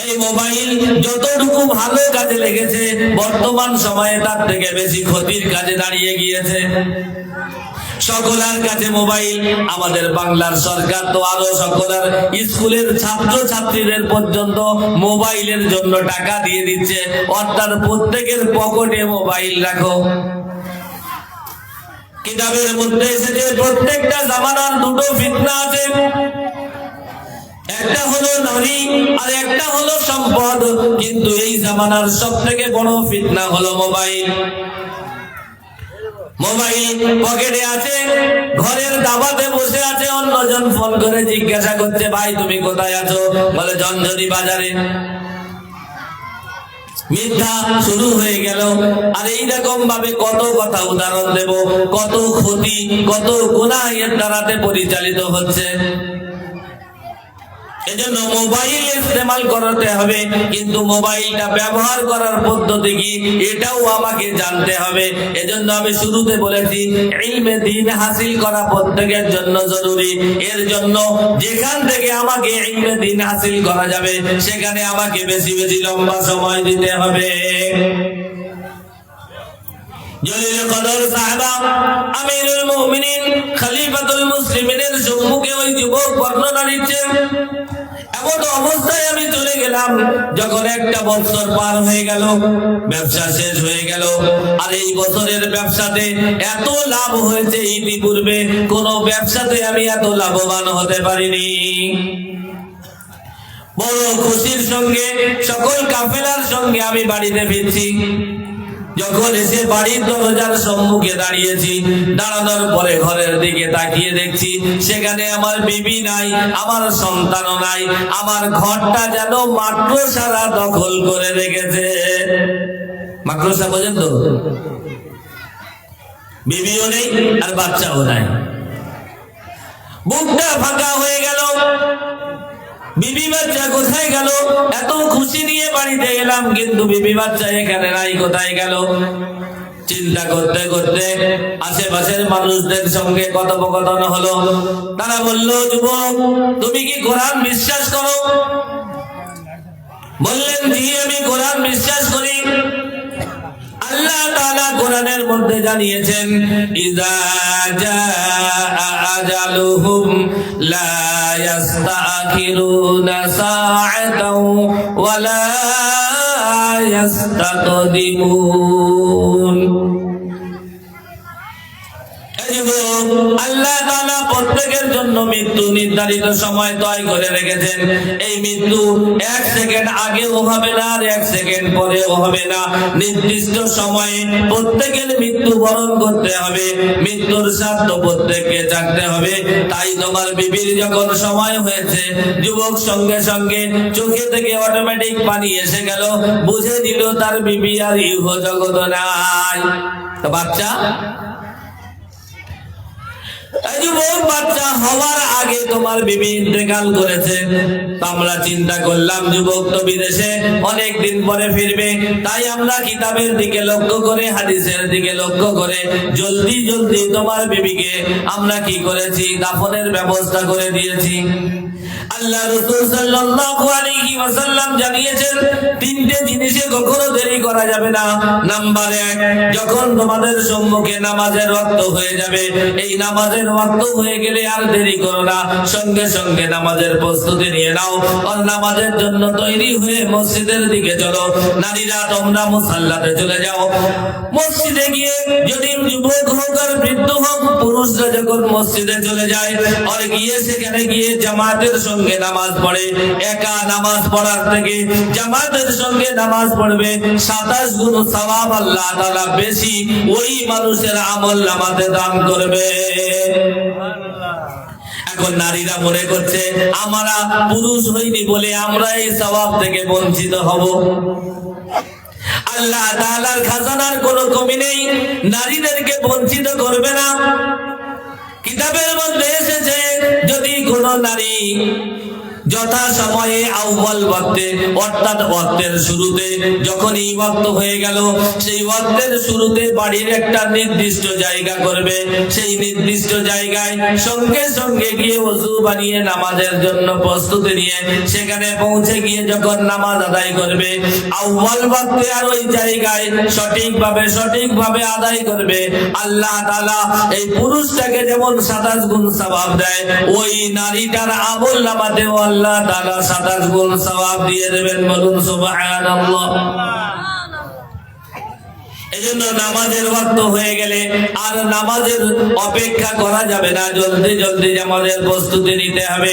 এই মোবাইল যতটুকু ভালো কাজে লেগেছে, বর্তমান সময়ে তার থেকে বেশি ক্ষতির কাজে দাঁড়িয়ে গিয়েছে। সকলের কাছে মোবাইল। আমাদের বাংলার সরকার তো আরো সকলের স্কুলের ছাত্র ছাত্রীদের পর্যন্ত মোবাইলের জন্য টাকা দিয়ে দিচ্ছে, অর্থাৎ প্রত্যেকের পকেটে মোবাইল রাখো। কিতাবের মধ্যে এসেছে প্রত্যেকটা জামানার দুটো ফিতনা আছে, একটা হলো নারী আর একটা হলো সম্পদ। কিন্তু এই জামানার সব থেকে বড় ফিতনা হলো মোবাইল। মোবাইল পকেটে আছে, ঘরের দাবাতে বসে আছে, অন্যজন ফোন করে জিজ্ঞাসা করছে, ভাই তুমি কোথায় আছো? বলে জঞ্জনি বাজারে। মিথ্যা শুরু হয়ে গেল। আর এইরকম ভাবে কত কথা উদাহরণ দেব, কত ক্ষতি, কত গুনাহ এর দ্বারাতে পরিচালিত হচ্ছে। এজন্য মোবাইল ইস্তেমাল করতে হবে, কিন্তু মোবাইলটা ব্যবহার করার পদ্ধতি কি এটাও আমাকে জানতে হবে। এজন্য আমি শুরুতে বলেছি, ইলমে দ্বীন হাসিল করা প্রত্যেকের জন্য জরুরি। এর জন্য যেখান থেকে আমাকে ইলমে দ্বীন হাসিল করা যাবে সেখানে আমাকে বেশি বেশি লম্বা সময় দিতে হবে। জলিল কদর সাহাবা আমিরুল মুমিনিন খলিফাতুল মুসলিমিনের সম্মুখে ওই যুবক বর্ণনা দিচ্ছেন। এমন অবস্থায় আমি চলে গেলাম, যখন একটা বছর পার হয়ে গেল, ব্যবসা শেষ হয়ে গেল। আর এই বছরের ব্যবসাতে এত লাভ হয়েছে, ইতিপূর্বে কোন ব্যবসাতে আমি এত লাভবান হতে পারিনি। বড় খুশির সঙ্গে সকল কাফেলার সঙ্গে আমি বাড়িতে ফিরছি। যখন এসে বাড়ির দরজার সম্মুখে দাঁড়িয়েছি, দাঁড়ানোর পরে ঘরের দিকে তাকিয়ে দেখছি সেখানে আমার বিবি নাই, আমার সন্তানও নাই। আমার ঘরটা যেন মাকড়সারা দখল করে রেখেছে। মাকড়সা বোঝেন তো? বিবিও নেই আর বাচ্চাও নাই, বুকটা ফাঁকা হয়ে গেল। বিবি বাচ্চা কোথায় গেল? এত খুশি নিয়ে বাড়িতে গেলাম, কিন্তু বিবি বাচ্চা এখানে নাই, কোথায় গেল? চিন্তা করতে করতে আশেপাশের মানুষদের সঙ্গে কথোপকথন হলো। তারা বলল, যুবক তুমি কি কোরআন বিশ্বাস করো? বললেন, জি আমি কোরআন বিশ্বাস করি। আল্লাহ তাআলা কোরআনের মধ্যে জানিয়েছেন, ইযা জাআ আজালুহুম লা ইস্তাখিরুনা সাআতাও ওয়া লা ইস্তাকদিমুন। যুবক, আল্লাহ তাআলা প্রত্যেকের জন্য মৃত্যু নির্ধারিত সময় তয় করে রেখেছেন। এই মৃত্যু 1 সেকেন্ড আগেও হবে না, আর 1 সেকেন্ড পরেও হবে না। নির্দিষ্ট সময়ে প্রত্যেকের মৃত্যু বরণ করতে হবে, মৃত্যুর স্বাদ তো প্রত্যেককে চাকতে হবে। তাই তোমার বিবির যখন সময় হয়েছে, যুবক সঙ্গে সঙ্গে চোখে থেকে অটোমেটিক পানি এসে গেল, বুঝে দিল তার বিবি আর ইহ জগৎ নাই। তো বাচ্চা যুবক, বাচ্চা হওয়ার আগে তোমার বিবি ইন্তেকাল করেছে। আমরা চিন্তা করলাম যুবক তো বিদেশে অনেক দিন পরে ফিরবে, তাই আমরা কিতাবের দিকে লক্ষ্য করে, হাদিসের দিকে লক্ষ্য করে জলদি জলদি তোমার বিবিকে আমরা কি করেছি, দাফনের ব্যবস্থা করে দিয়েছি। আল্লাহ রাসূল সাল্লাল্লাহু আলাইহি ওয়াসাল্লাম জানিয়েছেন, 3টে জিনিসে কখনো দেরি করা যাবে না। নাম্বার 1, যখন তোমাদের সম্মুখে নামাজের ওয়াক্ত হয়ে যাবে, এই নামাজের ওয়াক্ত হয়ে গেলে আর দেরি করো না, সঙ্গে সঙ্গে নামাজের প্রস্তুতি নিয়ে নাও, আর নামাজের জন্য তৈরি হয়ে মসজিদের দিকে চলো। নারীরা তোমরা মুসাল্লাতে চলে যাও। মসজিদে গিয়ে যদি যুবক হোক আর বৃদ্ধ হোক, পুরুষরা যখন মসজিদে চলে যায় আর গিয়ে সেখানে গিয়ে জামাতের সঙ্গে নামাজ পড়ে, একা নামাজ পড়ার থেকে জামাতের সঙ্গে নামাজ পড়বে 27 গুণ সওয়াব আল্লাহ তাআলা বেশি ওই মানুষের আমল নামাতে দান করবে। এখন নারীরা মনে করছে আমরা পুরুষ হইনি বলে আমরা এই সওয়াব থেকে বঞ্চিত হব। আল্লাহ তাআলার খাজানার কোনো কমি নেই, নারীদেরকে বঞ্চিত করবে না। কিতাবের মধ্যে এসেছে, যদি কোন নারী যথা সময়ে আউয়াল ওয়াক্তে, অর্থাৎ ওয়াক্তের শুরুতে, যখন এই ওয়াক্ত হয়ে গেল, সেই ওয়াক্তের শুরুতে বাড়ির একটা নির্দিষ্ট জায়গা করবে, সেই নির্দিষ্ট জায়গায় সঙ্গে সঙ্গে গিয়ে ওযু বানিয়ে নামাজের জন্য প্রস্তুতি নিয়ে সেখানে পৌঁছে গিয়ে যখন নামাজ আদায় করবে, আউয়াল ওয়াক্তে আর ওই জায়গায় সঠিকভাবে আদায় করবে, আল্লাহ তাআলা এই পুরুষটাকে যেমন 27 গুণ সওয়াব দেয়, ওই নারীটার আমল নামাতেও আল্লাহ তাআলা 27 গুণ সওয়াব দিয়ে দেবেন। বলুন সুবহানাল্লাহ। এজন্য নামাজের ওয়াক্ত হয়ে গেলে আর নামাজের অপেক্ষা করা যাবে না, জলদি জলদি নামাজের প্রস্তুতি নিতে হবে।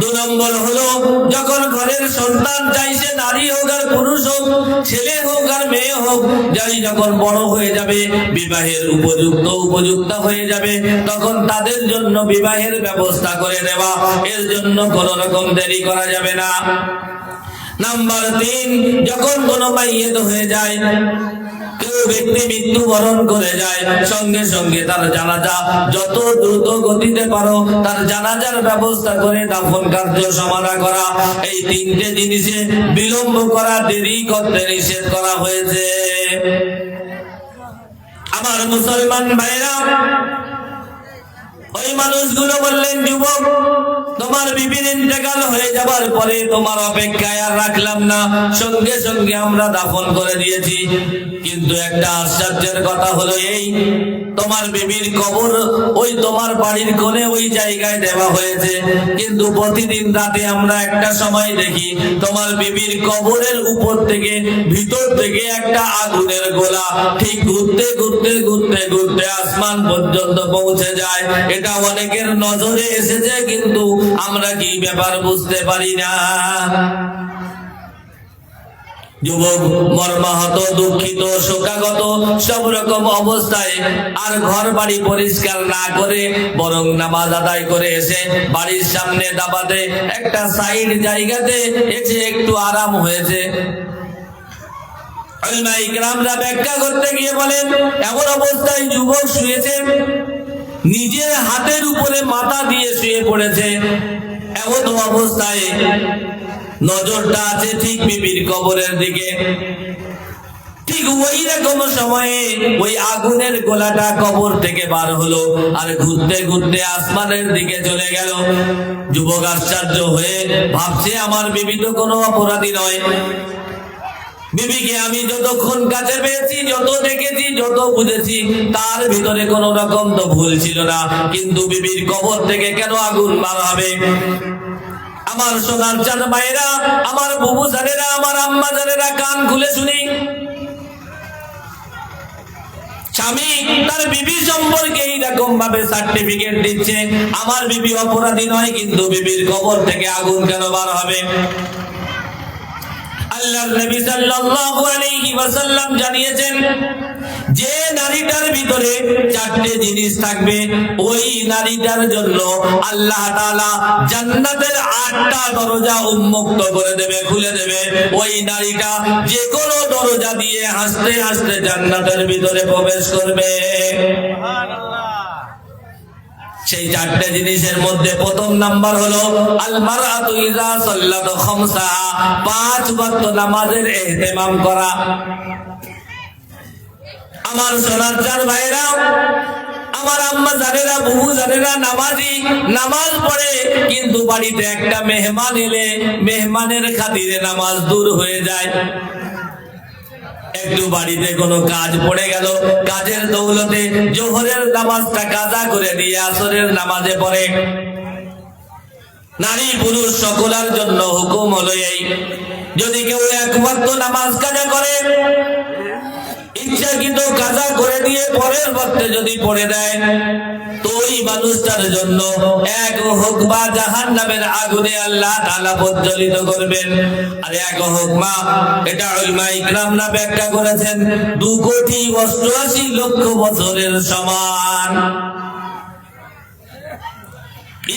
2 নম্বর হলো, যখন ঘরের সন্তান চাইছে, নারী হোক আর পুরুষ হোক, ছেলে হোক আর মেয়ে হোক, যাই যখন বড় হয়ে যাবে, বিবাহের উপযুক্ত হয়ে যাবে, তখন তাদের জন্য বিবাহের ব্যবস্থা করে নেওয়া, এর জন্য কোনো রকম দেরি করা যাবে না। নাম্বার 3, যখন কোনো মাইয়িত হয়ে যায়, কেউ ব্যক্তি মৃত্যুবরণ করে যায়, সঙ্গে সঙ্গে তার জানাজা যত দ্রুত গতিতে পারো তার জানাজার ব্যবস্থা করে দাফন কার্য সমাধা করা। এই 3টে জিনিসে বিলম্ব করা, দেরি করতে নিষেধ করা হয়েছে। আমার মুসলমান ভাইরা, ওই মানুষগুলো বললেন, যুবক তোমার বিবির ইন্তেকাল হয়ে যাবার পরে তোমার অপেক্ষায় আর রাখলাম না, সঙ্গে সঙ্গে আমরা দাফন করে দিয়েছি। কিন্তু একটা আশ্চর্যের কথা হলো এই, তোমার বিবির কবর ওই তোমার বাড়ির কোণে ওই জায়গায় দেওয়া হয়েছে, কিন্তু প্রতিদিন রাতে আমরা একটা সময় দেখি তোমার বিবির কবরের উপর থেকে, ভিতর থেকে একটা আগুনের গোলা ঠিক ঘুরতে ঘুরতে ঘুরতে ঘুরতে আসমান পর্যন্ত পৌঁছে যায়। এটা অনেকের নজরে এসেছে, কিন্তু আমরা কি ব্যাপার বুঝতে পারি না। যুবক মর্মাহত, দুঃখিত, শোকাগত সব রকম অবস্থায় আর ঘর বাড়ি পরিষ্কার না করে, বরং নামাজ আদায় করে এসে বাড়ির সামনে দাবাতে একটা সাইড জায়গাতে এসে একটু আরাম হয়েছে। উলামায়ে ইকরামরা ব্যাখ্যা করতে গিয়ে বলেন, এমন অবস্থায় যুবক শুয়েছে, নিজের হাতের উপরে মাথা দিয়ে শুয়ে পড়েছে, এমন অবস্থায় নজরটা আছে ঠিক বিবির কবরের দিকে। ঠিক ওই রকম সময়ে ওই আগুনের গোলাটা কবর থেকে বার হলো আর ঘুরতে ঘুরতে আসমানের দিকে চলে গেল। যুবক আশ্চর্য হয়ে ভাবছে, আমার বিবি তো কোনো অপরাধী নয়, বিবিকে আমি যতক্ষণ কাছে পেয়েছি, যত দেখেছি, যত বুঝেছি, তার ভিতরে কোন রকম তো ভুল ছিল না, কিন্তু বিবির কবর থেকে কেন আগুন বার হবে? আমার সোনার চাঁদ মায়েরা, আমার বুবু জানেরা, আমার আম্মা জানেরা, কান খুলে শুনি। স্বামী তার বিবি সম্পর্কে এইরকম ভাবে সার্টিফিকেট দিচ্ছে, আমার বিবি অপরাধী নয়, কিন্তু বিবির কবর থেকে আগুন কেন বার হবে? আল্লাহর নবী সাল্লাল্লাহু আলাইহি ওয়াসাল্লাম জানিয়েছেন, যে নারীটার ভিতরে চারটে জিনিস থাকবে, ওই নারীটার জন্য আল্লাহ তাআলা জান্নাতের 8টা দরজা উন্মুক্ত করে দেবে, খুলে দেবে। ওই নারীটা যে কোনো দরজা দিয়ে হাসতে হাসতে জান্নাতের ভিতরে প্রবেশ করবে। সেই চারটে জিনিসের মধ্যে প্রথম নাম্বার হলো আল মারআতু ইযা সাল্লাত খামসা, 5 ওয়াক্ত নামাজের ইহতিমাম করা। আমার সোনার চার ভাইরা, আমার আম্মা জানেরা, বহু জানেরা নামাজি, নামাজ পড়ে, কিন্তু বাড়িতে একটা মেহমান এলে মেহমানের খাতিরে নামাজ দূর হয়ে যায়। একটু বাড়িতে কোনো কাজ পড়ে গেল, কাজের দৌলতে জোহরের নামাজটা কাজা করে দিয়ে আসরের নামাজে পড়ে। নারী পুরুষ সকলের জন্য হুকুম হলো এই, যদি কেউ 1 ওয়াক্ত নামাজ কাজা করে, ইচ্ছাকৃত কাজা করে দিয়ে পরের ওয়াক্তে যদি পড়ে দেয়, তো ওই মানুষটার জন্য 1 হুকমা জাহান্নামের আগুনে আল্লাহ তাআলা প্রজ্বলিত করবেন। আর 1 হুকমা, এটা উলামা ইকরামরা ব্যাখ্যা করেছেন, 2,88,00,000 বছরের সমান।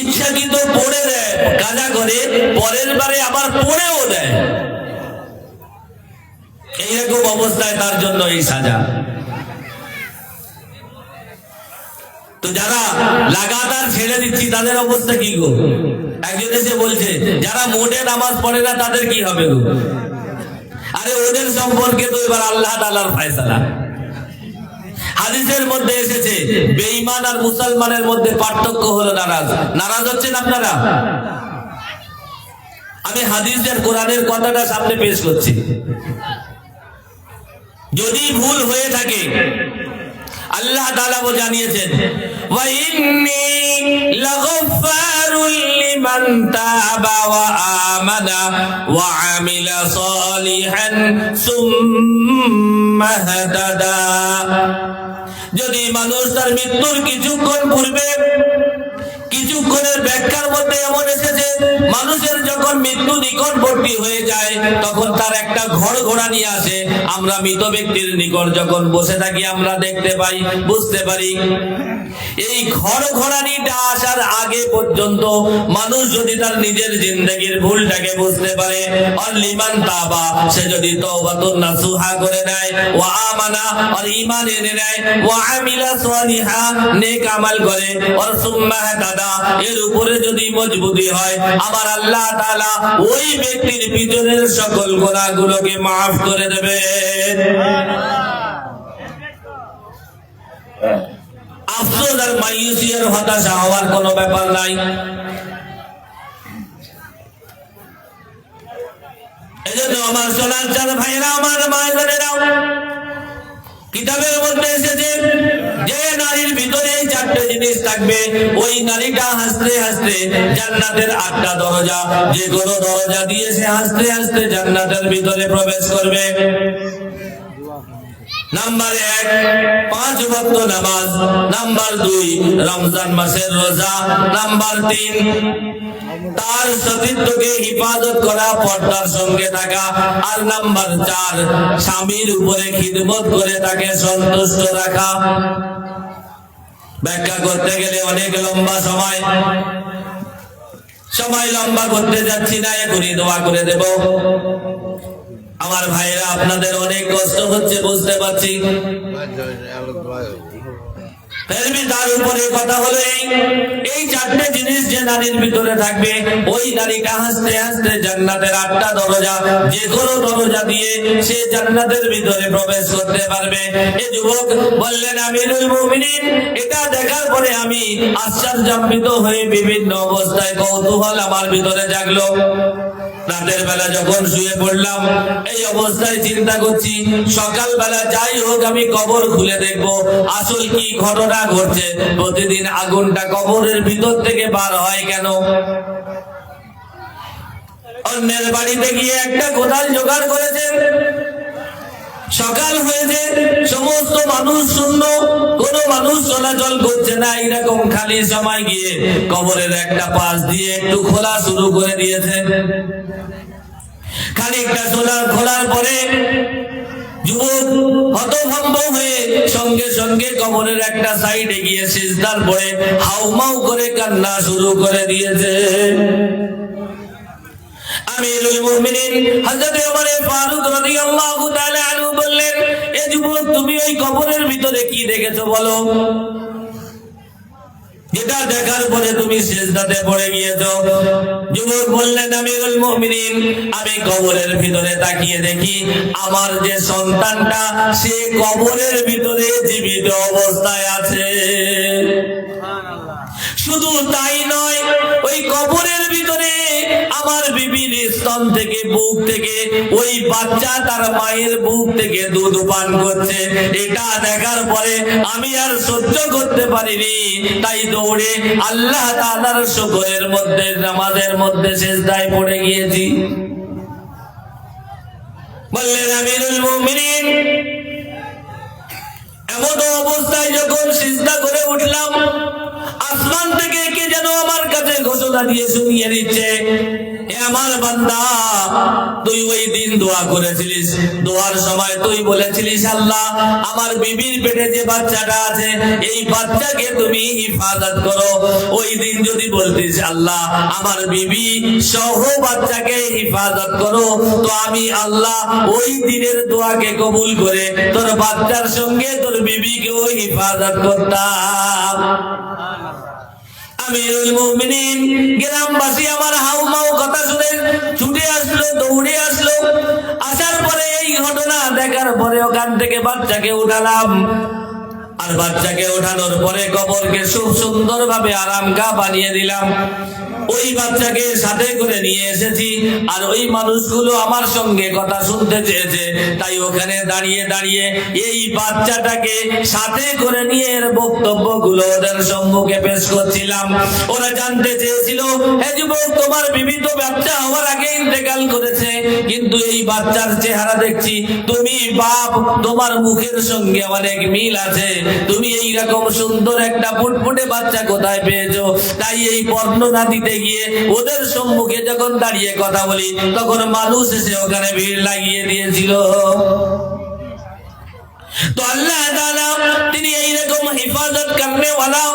ইচ্ছাকৃত পড়ে দেয়, কাজা করে পরের বারে আবার পড়েও দেয়, এইরকম অবস্থায় তার জন্য এই সাজা। তো যারা লাগাতার ছেড়ে দিচ্ছি তাদের অবস্থা কি গো? একজন এসে বলছে যারা মোটে নামাজ পড়ে না তাদের কি হবে গো? আরে ওদের সম্পর্কে তো এবার আল্লাহ তাআলার ফয়সালা। হাদিসের মধ্যে এসেছে বেঈমান আর মুসলমানের মধ্যে পার্থক্য হলো নারাজ। নারাজ হচ্ছেন আপনারা? আমি হাদিসের কোরআনের কথাটা সামনে পেশ করছি, যদি ভুল হয়ে থাকে আল্লাহ তাআলা জানিয়েছেন, ওয়া ইন্নী লাগাফফারুল লিমান তাবা ওয়া আমানা ওয়া আমিলা সালিহান সুম্মা হাদাদা। যদি মানুষ তার মৃত্যুর কিছুক্ষণ পূর্বে, কিছুক্ষণের ব্যাখ্যার মধ্যে এমন এসেছে, মানুষের যখন মৃত্যু নিকটবর্তী হয়ে যায় তখন তার একটা ঘর ঘোড়া নিয়ে আসে। আমরা মৃত ব্যক্তির নিকট যখন বসে থাকি আমরা দেখতে পাই, বুঝতে পারি। এই ঘর ঘোড়ানিটা আসার আগে পর্যন্ত মানুষ যদি তার নিজের জিন্দেগির ভুলটাকে বুঝতে পারে, আর লিমান তাবা, সে যদি তওবাতুন নাসুহা করে নেয়, ওয়া আমানা, আর ঈমান এনে নেয়, ওয়া আমিলা সালিহা, নেক আমল করে, আর সুম্মা হাদাদা, এর উপরে যদি মজবুতি হয়, আবার আল্লাহ তাআলা ওই ব্যক্তির পিছনের সকল গুনাহগুলোকে মাফ করে দেবে। আফসোস আর মায়ুসি আর হতাশা হওয়ার কোনো ব্যাপার নাই। এজন্য আমার সোনার চাঁদ ভাইরা, আমার মায়েরা, কিতাবের মধ্যে এসেছে যে নারীর ভিতরে এই চারটে জিনিস থাকবে, ওই নারীটা হাসতে হাসতে জান্নাতের 8টা দরজা, যে কোনো দরজা দিয়ে সে হাসতে হাসতে জান্নাতের ভিতরে প্রবেশ করবে। নাম্বার 1, 5 ওয়াক্ত নামাজ। নাম্বার 2, রমজান মাসের রোজা। নাম্বার 3, তার সতীত্বকে হিফাজত করা, পর্দার সঙ্গে থাকা। আর নাম্বার 4, স্বামীর উপরে খিদমত করে তাকে সন্তুষ্ট রাখা। ব্যাখ্যা করতে গেলে অনেক লম্বা সময় লম্বা করতে যাচ্ছি না, এখনই দোয়া করে দেব। আমার ভাইরা, আপনাদের অনেক কষ্ট হচ্ছে বুঝতে পারছি, তার উপরে কথা হলো এই চারটে জিনিস যে নারীর ভিতরে থাকবে, ওই নারীটা হাসতে হাসতে জান্নাতের 8টা দরজা, যে কোনো দরজা দিয়ে সে জান্নাতের ভিতরে প্রবেশ করতে পারবে। এই যুবক বললেন, আমিরুল মুমিনিন, এটা দেখার পরে আমি আশ্চর্যান্বিত হয়ে বিভিন্ন অবস্থায় কৌতূহল আমার ভিতরে জাগলো। রাতের বেলা যখন শুয়ে পড়লাম, এই অবস্থায় চিন্তা করছি, সকালবেলা যাই হোক আমি কবর খুলে দেখবো আসল কি ঘটনা ঘটছে। প্রতিদিন আগুনটা কবরের ভিতর থেকে বার হয় কেন? অন্যের বাড়িতে গিয়ে একটা কোদাল জোগাড় করেছেন, সকাল হয়েছে, সমস্ত মানুষ শূন্য, কোনো মানুষ চলাচল করছে না, এরকম খালি সময় গিয়ে কবরের একটা পাশ দিয়ে একটু খোলা শুরু করে দিয়েছে। খানিকটা খোলার পরে যুবক হতভম্ব হয়ে সঙ্গে সঙ্গে কবরের একটা সাইডে গিয়ে সিজদার পড়ে হাউমাউ করে কান্না শুরু করে দিয়েছে। আমিরুল মুমিনিন হযরত ওমর ফারুক রাদিয়াল্লাহু তাআলা আনহু বললেন, এ যুবক, তুমি ওই কবরের ভিতরে কি দেখেছো বলো, যেটা দেখার পরে তুমি সিজদাতে পড়ে গিয়েছো? যুবক বললেন, আমিরুল মুমিনিন, আমি কবরের ভিতরে তাকিয়ে দেখি আমার যে সন্তানটা সে কবরের ভিতরে জীবিত অবস্থায় আছে। শুধু তাই নয়, ওই কবরের ভিতরে আমার বিবির স্তন থেকে, বুক থেকে ওই বাচ্চা তার মায়ের বুক থেকে দুধ পান করছে। এটা দেখার পরে আমি আর সহ্য করতে পারিনি, তাই দৌড়ে আল্লাহ তাআলার শুকরের মধ্যে, নামাজের মধ্যে সিজদায় পড়ে গিয়েছি। বললেন, আমিরুল মুমিনিন, এমন অবস্থায় যখন সিজদা করে উঠলাম, আসমান থেকে কে যেন আমার কাছে ঘোষণা দিয়ে শুনিয়ে দিচ্ছে, এ আমার বান্দা, তুই ওই দিন দোয়া করেছিলিস, দোয়ার সময় তুই বলেছিলিস, আল্লাহ, আমার বিবির পেটে যে বাচ্চাটা আছে এই বাচ্চাকে তুমি হিফাজত করো। ওই দিন যদি বলতিস, আল্লাহ, আমার বিবি সহ বাচ্চাকে হিফাজত করো, তো আমি আল্লাহ ওই দিনের দোয়াকে কবুল করে তোর বাচ্চার সঙ্গে তোর বিবিকেও হিফাজত করতাম। আমিরুল মুমিনিন, গ্রামবাসী আমার হাউমাউ কথা শুনে ছুটে আসলো, দৌড়ে আসলো। আসার পরে এই ঘটনা দেখার পরে ওখান থেকে বাচ্চাকে উঠালাম। আর বাচ্চাকে ওঠানোর পরে কবরকে খুব সুন্দর ভাবে আরামগাহ বানিয়ে দিলাম। ওই বাচ্চাকে সাথে করে নিয়ে এসেছি, আর ওই মানুষগুলো আমার সঙ্গে কথা শুনতে চেয়েছে, তাই ওখানে দাঁড়িয়ে দাঁড়িয়ে এই বাচ্চাটাকে সাথে করে নিয়ে এর বক্তব্যগুলো ওদের সম্মুখে পেশ করছিলাম। ওরা জানতে চেয়েছিল, হে যুবক, তোমার বিবি তো বাচ্চা হওয়ার আগে ইন্তেকাল করেছে, কিন্তু এই বাচ্চার চেহারা দেখছি তুমি বাপ, তোমার মুখের সঙ্গে অনেক মিল আছে, তুমি এইরকম সুন্দর একটা ফুটফুটে বাচ্চা কোথায় পেয়েছো? তাই এই বর্ণনা দিতে গিয়ে ওদের সম্মুখে যখন দাঁড়িয়ে কথা বলি, তখন মানুষ এসে ওখানে ভিড় লাগিয়ে দিয়েছিল। তো আল্লাহ তাআলা তিনি এইরকম হিফাজত করনে ওয়ালা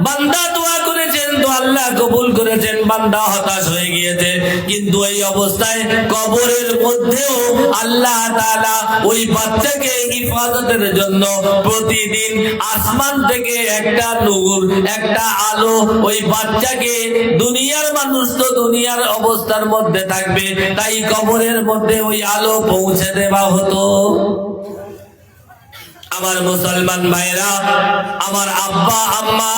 বান্দা দোয়া করেছেন, তো আল্লাহ কবুল করেছেন। বান্দা হতাশ হয়ে গিয়েছে, কিন্তু এই অবস্থায় কবরের মধ্যেও আল্লাহ তাআলা ওই বাচ্চাকে হিফাজতের জন্য প্রতিদিন আসমান থেকে একটা নূর, একটা আলো ওই বাচ্চাকে, দুনিয়ার মানুষ তো দুনিয়ার অবস্থার মধ্যে থাকবে, তাই কবরের মধ্যে ওই আলো পৌঁছে দেওয়া হতো। আমার মুসলমান ভাইরা, আমার আব্বা আম্মা,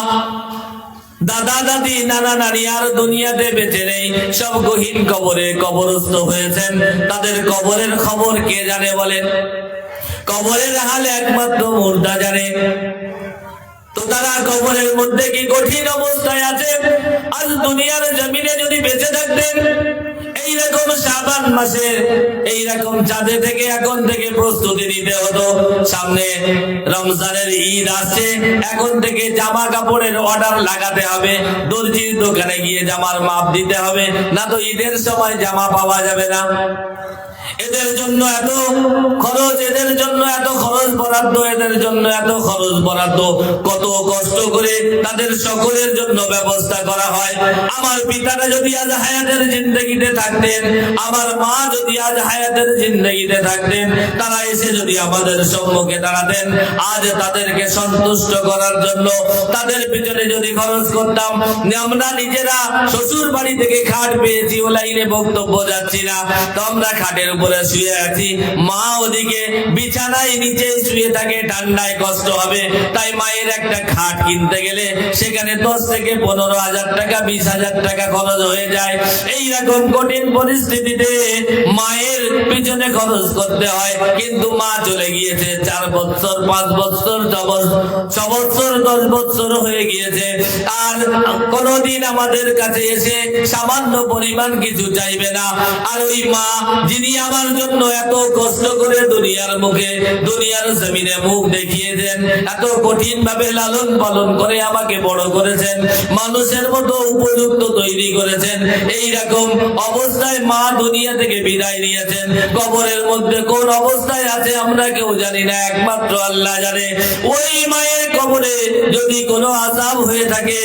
দাদা দাদি, নানা নানি আর দুনিয়াতে বেঁচে নেই, সব গহীন কবরে কবরস্থ হয়েছেন। তাদের কবরের খবর কে জানে বলেন? কবরের হাল একমাত্র মুর্দা জানে। তো তারা কবরের মধ্যে কি কঠিন অবস্থায় আছে। আজ দুনিয়ার জমিনে যদি বেঁচে থাকতেন, এইরকম শাবান মাসে এইরকম চাঁদে থেকে এখন থেকে প্রস্তুতি নিতে হতো। সামনে রমজানের ঈদ আসছে, এখন থেকে জামা কাপড়ের অর্ডার লাগাতে হবে, দর্জির দোকানে গিয়ে জামার মাপ দিতে হবে, না তো ঈদের সময় জামা পাওয়া যাবে না। এদের জন্য এত খরচ, এদের জন্য এত খরচ বরাদ্দ, এদের জন্য এত খরচ বরাদ্দ, কত কষ্ট করে তাদের সকলের জন্য ব্যবস্থা করা হয়। আমার পিতারা যদি আজ হায়াতের জিন্দেগিতে থাকতেন, আমার মা যদি আজ হায়াতের জিন্দেগিতে থাকতেন, তারা এসে যদি আমাদের সম্মুখে দাঁড়াতেন, আজ তাদেরকে সন্তুষ্ট করার জন্য তাদের পিছনে যদি খরচ করতাম। আমরা নিজেরা শ্বশুর বাড়ি থেকে খাট পেয়েছি, ও লাইনে বক্তব্য যাচ্ছি না, তো আমরা খাটের উপরে শুয়ে আছি, মা ওদিকে বিছানায় নিচে শুয়ে থাকে, ঠান্ডায় কষ্ট হবে, তাই মায়ের একটা খাট কিনতে গেলে সেখানে 10 থেকে 15,000 টাকা, 20,000 টাকা খরচ হয়ে যায়। এইরকম কঠিন পরিস্থিতিতে মায়ের পিছনে খরচ করতে হয়, কিন্তু মা চলে গিয়েছে 4 বছর, 5 বছর, 6 বছর, 10 বছর হয়ে গিয়েছে, আর কোনদিন আমাদের কাছে এসে সামান্য পরিমাণ কিছু চাইবে না। আর ওই মা যিনি আমার জন্য এত কষ্ট করে দুনিয়ার মুখে দুনিয়ার জমিনে মুখ দেখিয়েছেন, এত কঠিন ভাবে লালন পালন করে আমাকে বড় করেছেন, মানুষের মতো উপযুক্ত তৈরি করেছেন। এই রকম অবস্থায় মা দুনিয়া থেকে বিদায় নিয়েছেন। কবরের মধ্যে কোন অবস্থায় আছে আমরা কেউ জানি না, একমাত্র আল্লাহ জানে। ওই মায়ের কবরে যদি কোনো আযাব হয়ে থাকে,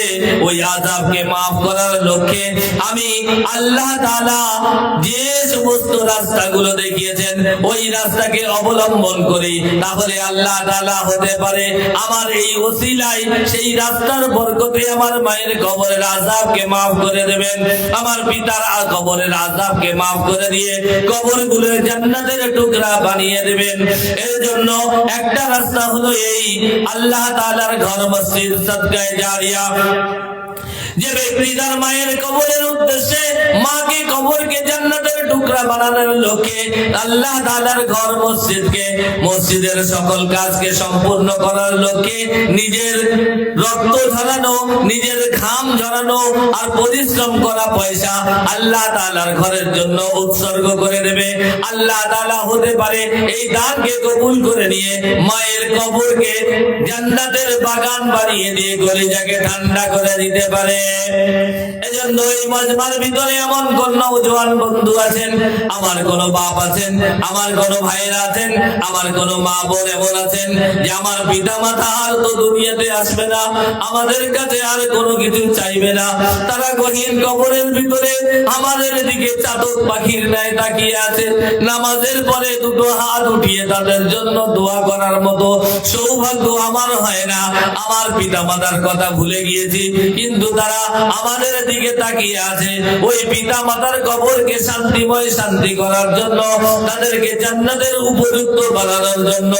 ওই আযাবকে মাফ করার লক্ষ্যে আমি আল্লাহ তাআলা যে সমস্ত রাস্তাগুলো দেখিয়েছেন ওই রাস্তাকে অবলম্বন করি, তাহলে আল্লাহ তাআলা হতে পারে আমার এই ওসিলায় সেই রাস্তার বরকতে আমার মায়ের কবরের আযাবকে মাফ করে দেবেন, আমার পিতার কবরের আযাবকে মাফ করে দিয়ে কবরগুলো জান্নাতের টুকরা বানিয়ে দেবেন। এর জন্য একটা রাস্তা হলো এই আল্লাহ তাআলার ঘর মসজিদ সদকায়ে জারিয়া। যে ব্যক্তি তার মায়ের কবরের উদ্দেশ্যে মাকে কবরকে জান্নাতের টুকরা বানানোর লক্ষ্যে আল্লাহ তাআলার ঘর মসজিদকে মসজিদের সকল কাজকে সম্পূর্ণ করার লক্ষ্যে নিজের রক্ত ঝরানো, নিজের ঘাম ঝরানো আর পরিশ্রম করা পয়সা আল্লাহ তাআলার ঘরের জন্য উৎসর্গ করে দেবে, আল্লাহ তাআলা হতে পারে এই দানকে কবুল করে নিয়ে মায়ের কবরকে জান্নাতের বাগান বানিয়ে দিয়ে কলিজাকে ঠান্ডা করে দিতে পারে। এজন্য এই মজমার ভিতরে এমন কোন নওজোয়ান বন্ধু আছেন, আমার কোন বাপ আছেন, আমার কোন ভাইরা আছেন, আমার কোন মা বোন এমন আছেন যে আমার পিতা মাতা আর তো দুনিয়াতে আসবে না, আমাদের কাছে আর কোনো কিছু চাইবে না, তারা গহীন কবরের ভিতরে আমাদের দিকে চাতক পাখির ন্যায় তাকিয়ে আছে, নামাজের পরে দুটো হাত উঠিয়ে তাদের জন্য দোয়া করার মতো সৌভাগ্য আমার হয় না। আমার পিতা মাতার কথা ভুলে গিয়েছি, কিন্তু তারা আমাদের দিকে তাকিয়ে আছে। ওই পিতা মাতার কবরকে শান্তিময় শান্তি করার জন্য, তাদেরকে জান্নাতের উপযুক্ত বানানোর জন্য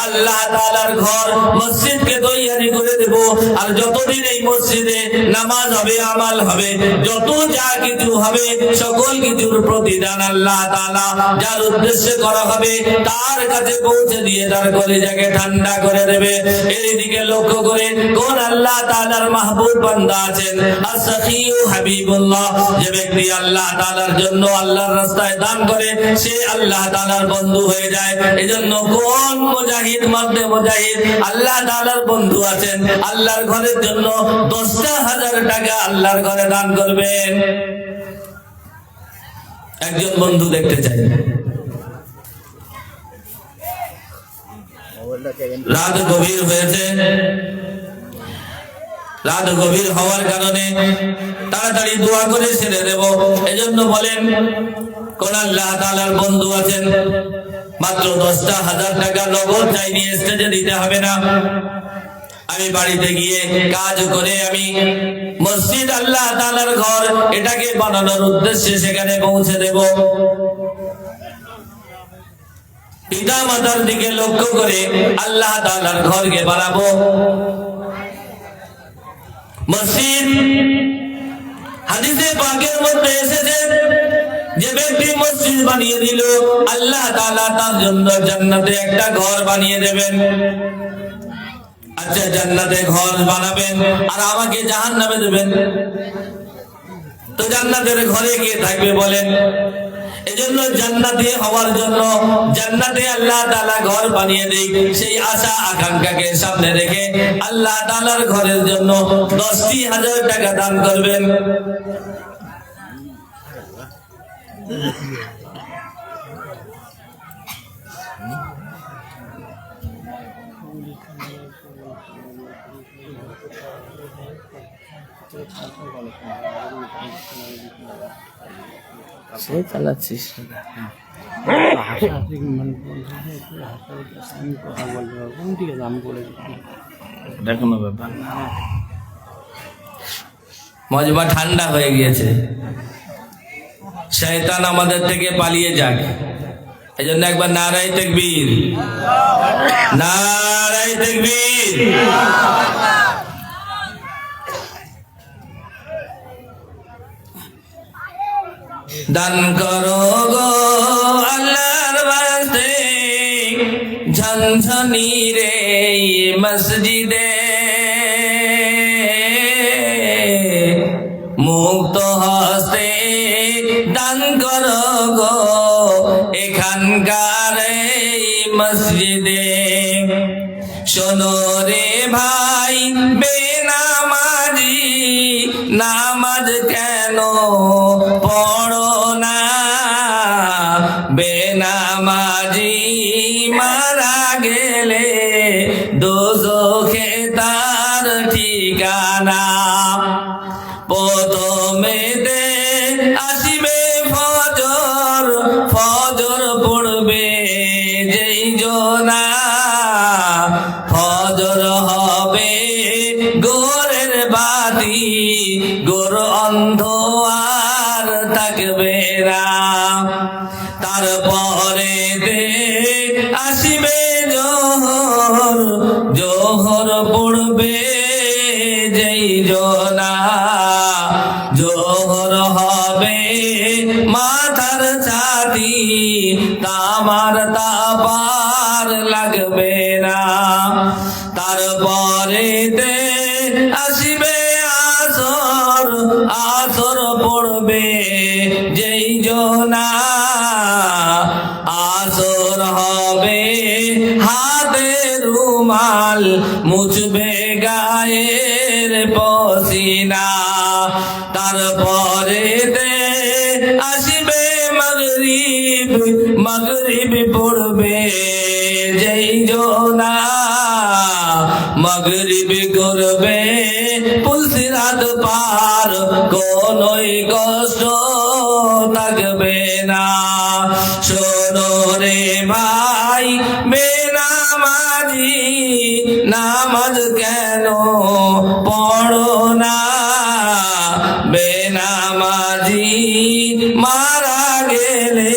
আল্লাহ তাআলার ঘর মসজিদকে তৈরি করে দেব। আর যতদিন এই মসজিদে নামাজ হবে, আমাল হবে, যত যা কিছু হবে, সকল কিছুর প্রতিদান আল্লাহ তাআলা যার উদ্দেশ্যে করা হবে তার কাছে পৌঁছে দিয়ে তার কলিজাকে ঠান্ডা করে দেবে। এইদিকে লক্ষ্য করে কোন আল্লাহ তাআলার মাহবুব বান্দা আছেন as-sakhiyu habibullah, যে ব্যক্তি আল্লাহ তাআলার জন্য আল্লাহর রাস্তায় দান করে সে আল্লাহ তাআলার বন্ধু হয়ে যায়। এজন্য কোন মুজাহিদ মধ্যে মুজাহিদ আল্লাহ তাআলার বন্ধু আছেন, আল্লাহর ঘরের জন্য 10,000 টাকা আল্লাহর ঘরে দান করবেন। একজন বন্ধু দেখতে চাই। রাত গভীর হয়েছে, রাত গভীর হওয়ার কারণে তাড়াতাড়ি দোয়া করে ছেড়ে দেব। এজন্য বলেন কোন আল্লাহ তাআলার বন্ধু আছেন, মাত্র 10,000 টাকা নগদ চাইনি, স্টেজে দিতে হবে না। আমি বাড়িতে গিয়ে কাজ করে আমি মসজিদ আল্লাহ তাআলার ঘর এটাকে বানানোর উদ্দেশ্যে সেখানে পৌঁছে দেব। পিতা মাতার দিকে লক্ষ্য করে আল্লাহ তাআলার ঘরকে বানাবো। মসজিদ হাদিসে পাকের মধ্যে এসেছে যে ব্যক্তি মসজিদ বানিয়ে দিল আল্লাহ তাআলা তার জন্য জান্নাতে একটা ঘর বানিয়ে দেবেন। আচ্ছা, জান্নাতে ঘর বানাবেন আর আমাকে জাহান্নামে দেবেন, তো জান্নাতের ঘরে কে থাকবে বলেন? এজন্য জান্নাতে হওয়ার জন্য জান্নাতে আল্লাহ তাআলা ঘর বানিয়ে দেয়, সেই আশা আকাঙ্ক্ষাকে সামনে রেখে আল্লাহ তাআলার ঘরের জন্য 10,000 টাকা দান করবেন। সে চালাচ্ছিস দেখো না ব্যাপার, মজমা ঠান্ডা হয়ে গিয়েছে, শয়তান আমাদের থেকে পালিয়ে যাক। এই জন্য একবার নারায়ে তাকবীর, নারায়ে তাকবীর। দান করো গো আল্লাহর বাস্তে ঝনঝনি রে মসজিদে, মুক্ত হস্তে দান করো গো মসজিদে। শোনো রে ভাই বেনামাজি, নামাজ কেন পড়ো না? বেনামাজি মারা গেলে দোজখে তার ঠিকানা। প্রথমেতে আসিবে ফজর, ফজর পড়বে যেই জনা, ফজর হবে গোরের বাতি, গোর অন্ধ আর থাকবে না। তারপরে আসিবে জোহর, জোহর পড়বে যেই জনা, জোহর হবে মাথার ছাতি, তামার তাপার লাগবে না। তারপরে আসিবে আসর, আসর পড়বে যেই জনা, আসর হবে হাতে রুমাল, মুছবে গায়ের পসিনা। তারপরে আসিবে মাগরিব, মাগরিব পড়বে যেই জনা, মাগরিব করবে পুলসিরাত পার, কোনই কষ্ট থাকবে না। শোনো রে ভাই বেনামাজি, নামাজ কেন পড়ো না? বেনামাজি মারা গেলে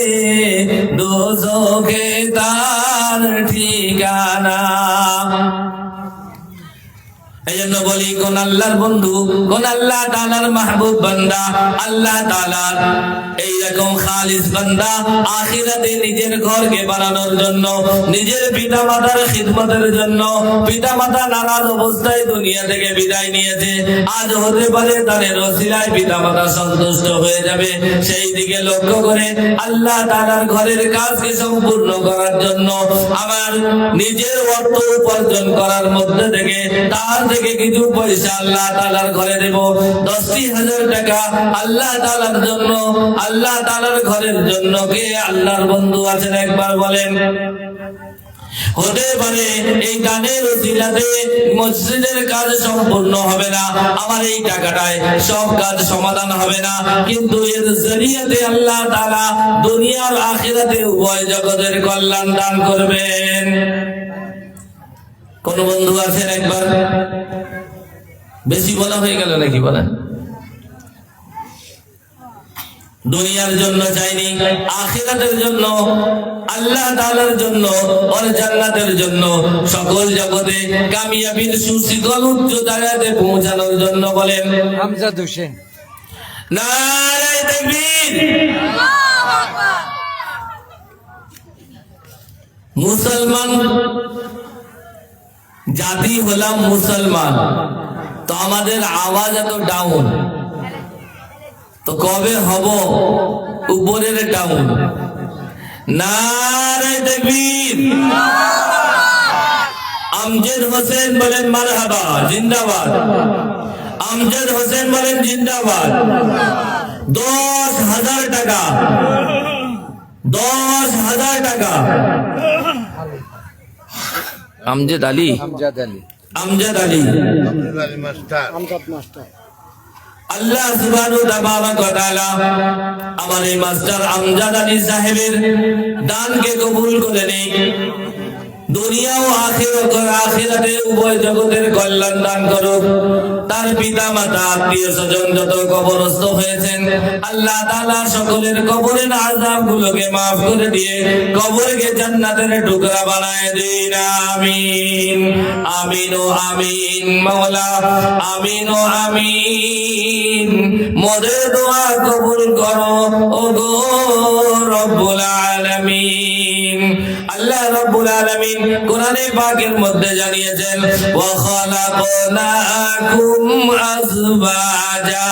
দোজখে তার ঠিকানা। এজন্য বলি, কোন আল্লাহর বন্ধু, কোন আল্লাহ তাআলার মাহবুব বান্দা, আল্লাহ তাআলার এইরকম খালিস বান্দা আখিরাতে নিজের ঘরকে বানানোর জন্য, নিজের পিতা মাতার খিদমতের জন্য, পিতা মাতা নারাজ অবস্থায় দুনিয়া থেকে বিদায় নিয়েছে। আজ হতে পারে তাদের ওসিলায় পিতা মাতা সন্তুষ্ট হয়ে যাবে। সেই দিকে লক্ষ্য করে আল্লাহ তাআলার ঘরের কাজকে সম্পূর্ণ করার জন্য আমার নিজের অর্থ উপার্জন করার মধ্যে থেকে তার থেকে কিছু পয়সা আল্লাহ তাআলার ঘরে দেব। 10,000 টাকা আল্লাহ তাআলার জন্য, আল্লাহ তাআলার ঘরের জন্য। কে আল্লাহর বন্ধু আছেন একবার বলেন? হতে পারে এই গানের ওসিলাতে মসজিদের কাজ সম্পূর্ণ হবে না, আমার এই টাকাটায় সব কাজ সমাধান হবে না, কিন্তু এর জরিয়াতে আল্লাহ তাআলা দুনিয়ার আখিরাতে উভয় জগতের কল্যাণ দান করবেন। কোন বন্ধু আছেন একবার? বেশি বলা হয়ে গেল নাকি বলেন? দুনিয়ার জন্য চাইনি, আখিরাতের জন্য, আল্লাহ তাআলার জন্য, ওর জান্নাতের জন্য, সকল জগতে কামিয়াবির সুশীতল উচ্চ জায়গাতে পৌঁছানোর জন্য বলেন। আমজাদ হোসেন। নারায়ে তাকবীর। মুসলমান জাতি হলাম মুসলমান, তো আমাদের আওয়াজ এত ডাউন, তো কবে হব উপরের ডাউন? নারায়ে তাকবীর। আমজাদ হোসেন বলেন মারহাবা, জিন্দাবাদ। আমজাদ হোসেন বলেন জিন্দাবাদ। 10,000 টাকা, 10,000 টাকা। আমজাদ আলী, আমজাদ আলী, আমজাদ আলী, আমজাদ মাস্টার। আল্লাহ সুবহানাহু ওয়া তাআলা আমার এই মাস্টার আমজাদ আলী সাহেবের দানকে কবুল করে নিন। দুনিয়া ও আখিরাতে উভয় জগতের কল্যাণ দান করুক। তার পিতা মাতা আত্মীয় স্বজন যত কবরস্থ হয়েছেন, আল্লাহ তাআলা সকলের কবরের আযাব গুলোকে মাফ করে দিয়ে কবরকে জান্নাতের টুকরা বানায় দিন। আমিন, আমিন ও আমিন। মাওলা আমিন ও আমিন। মোদের দোয়া কবুল করো ও গো রব্বুল আলামিন। আল্লাহ রাব্বুল আলামিন কোরআনে পাকের মধ্যে জানিয়েছেন ওয়া খালাকনাকুম আযওয়াজা,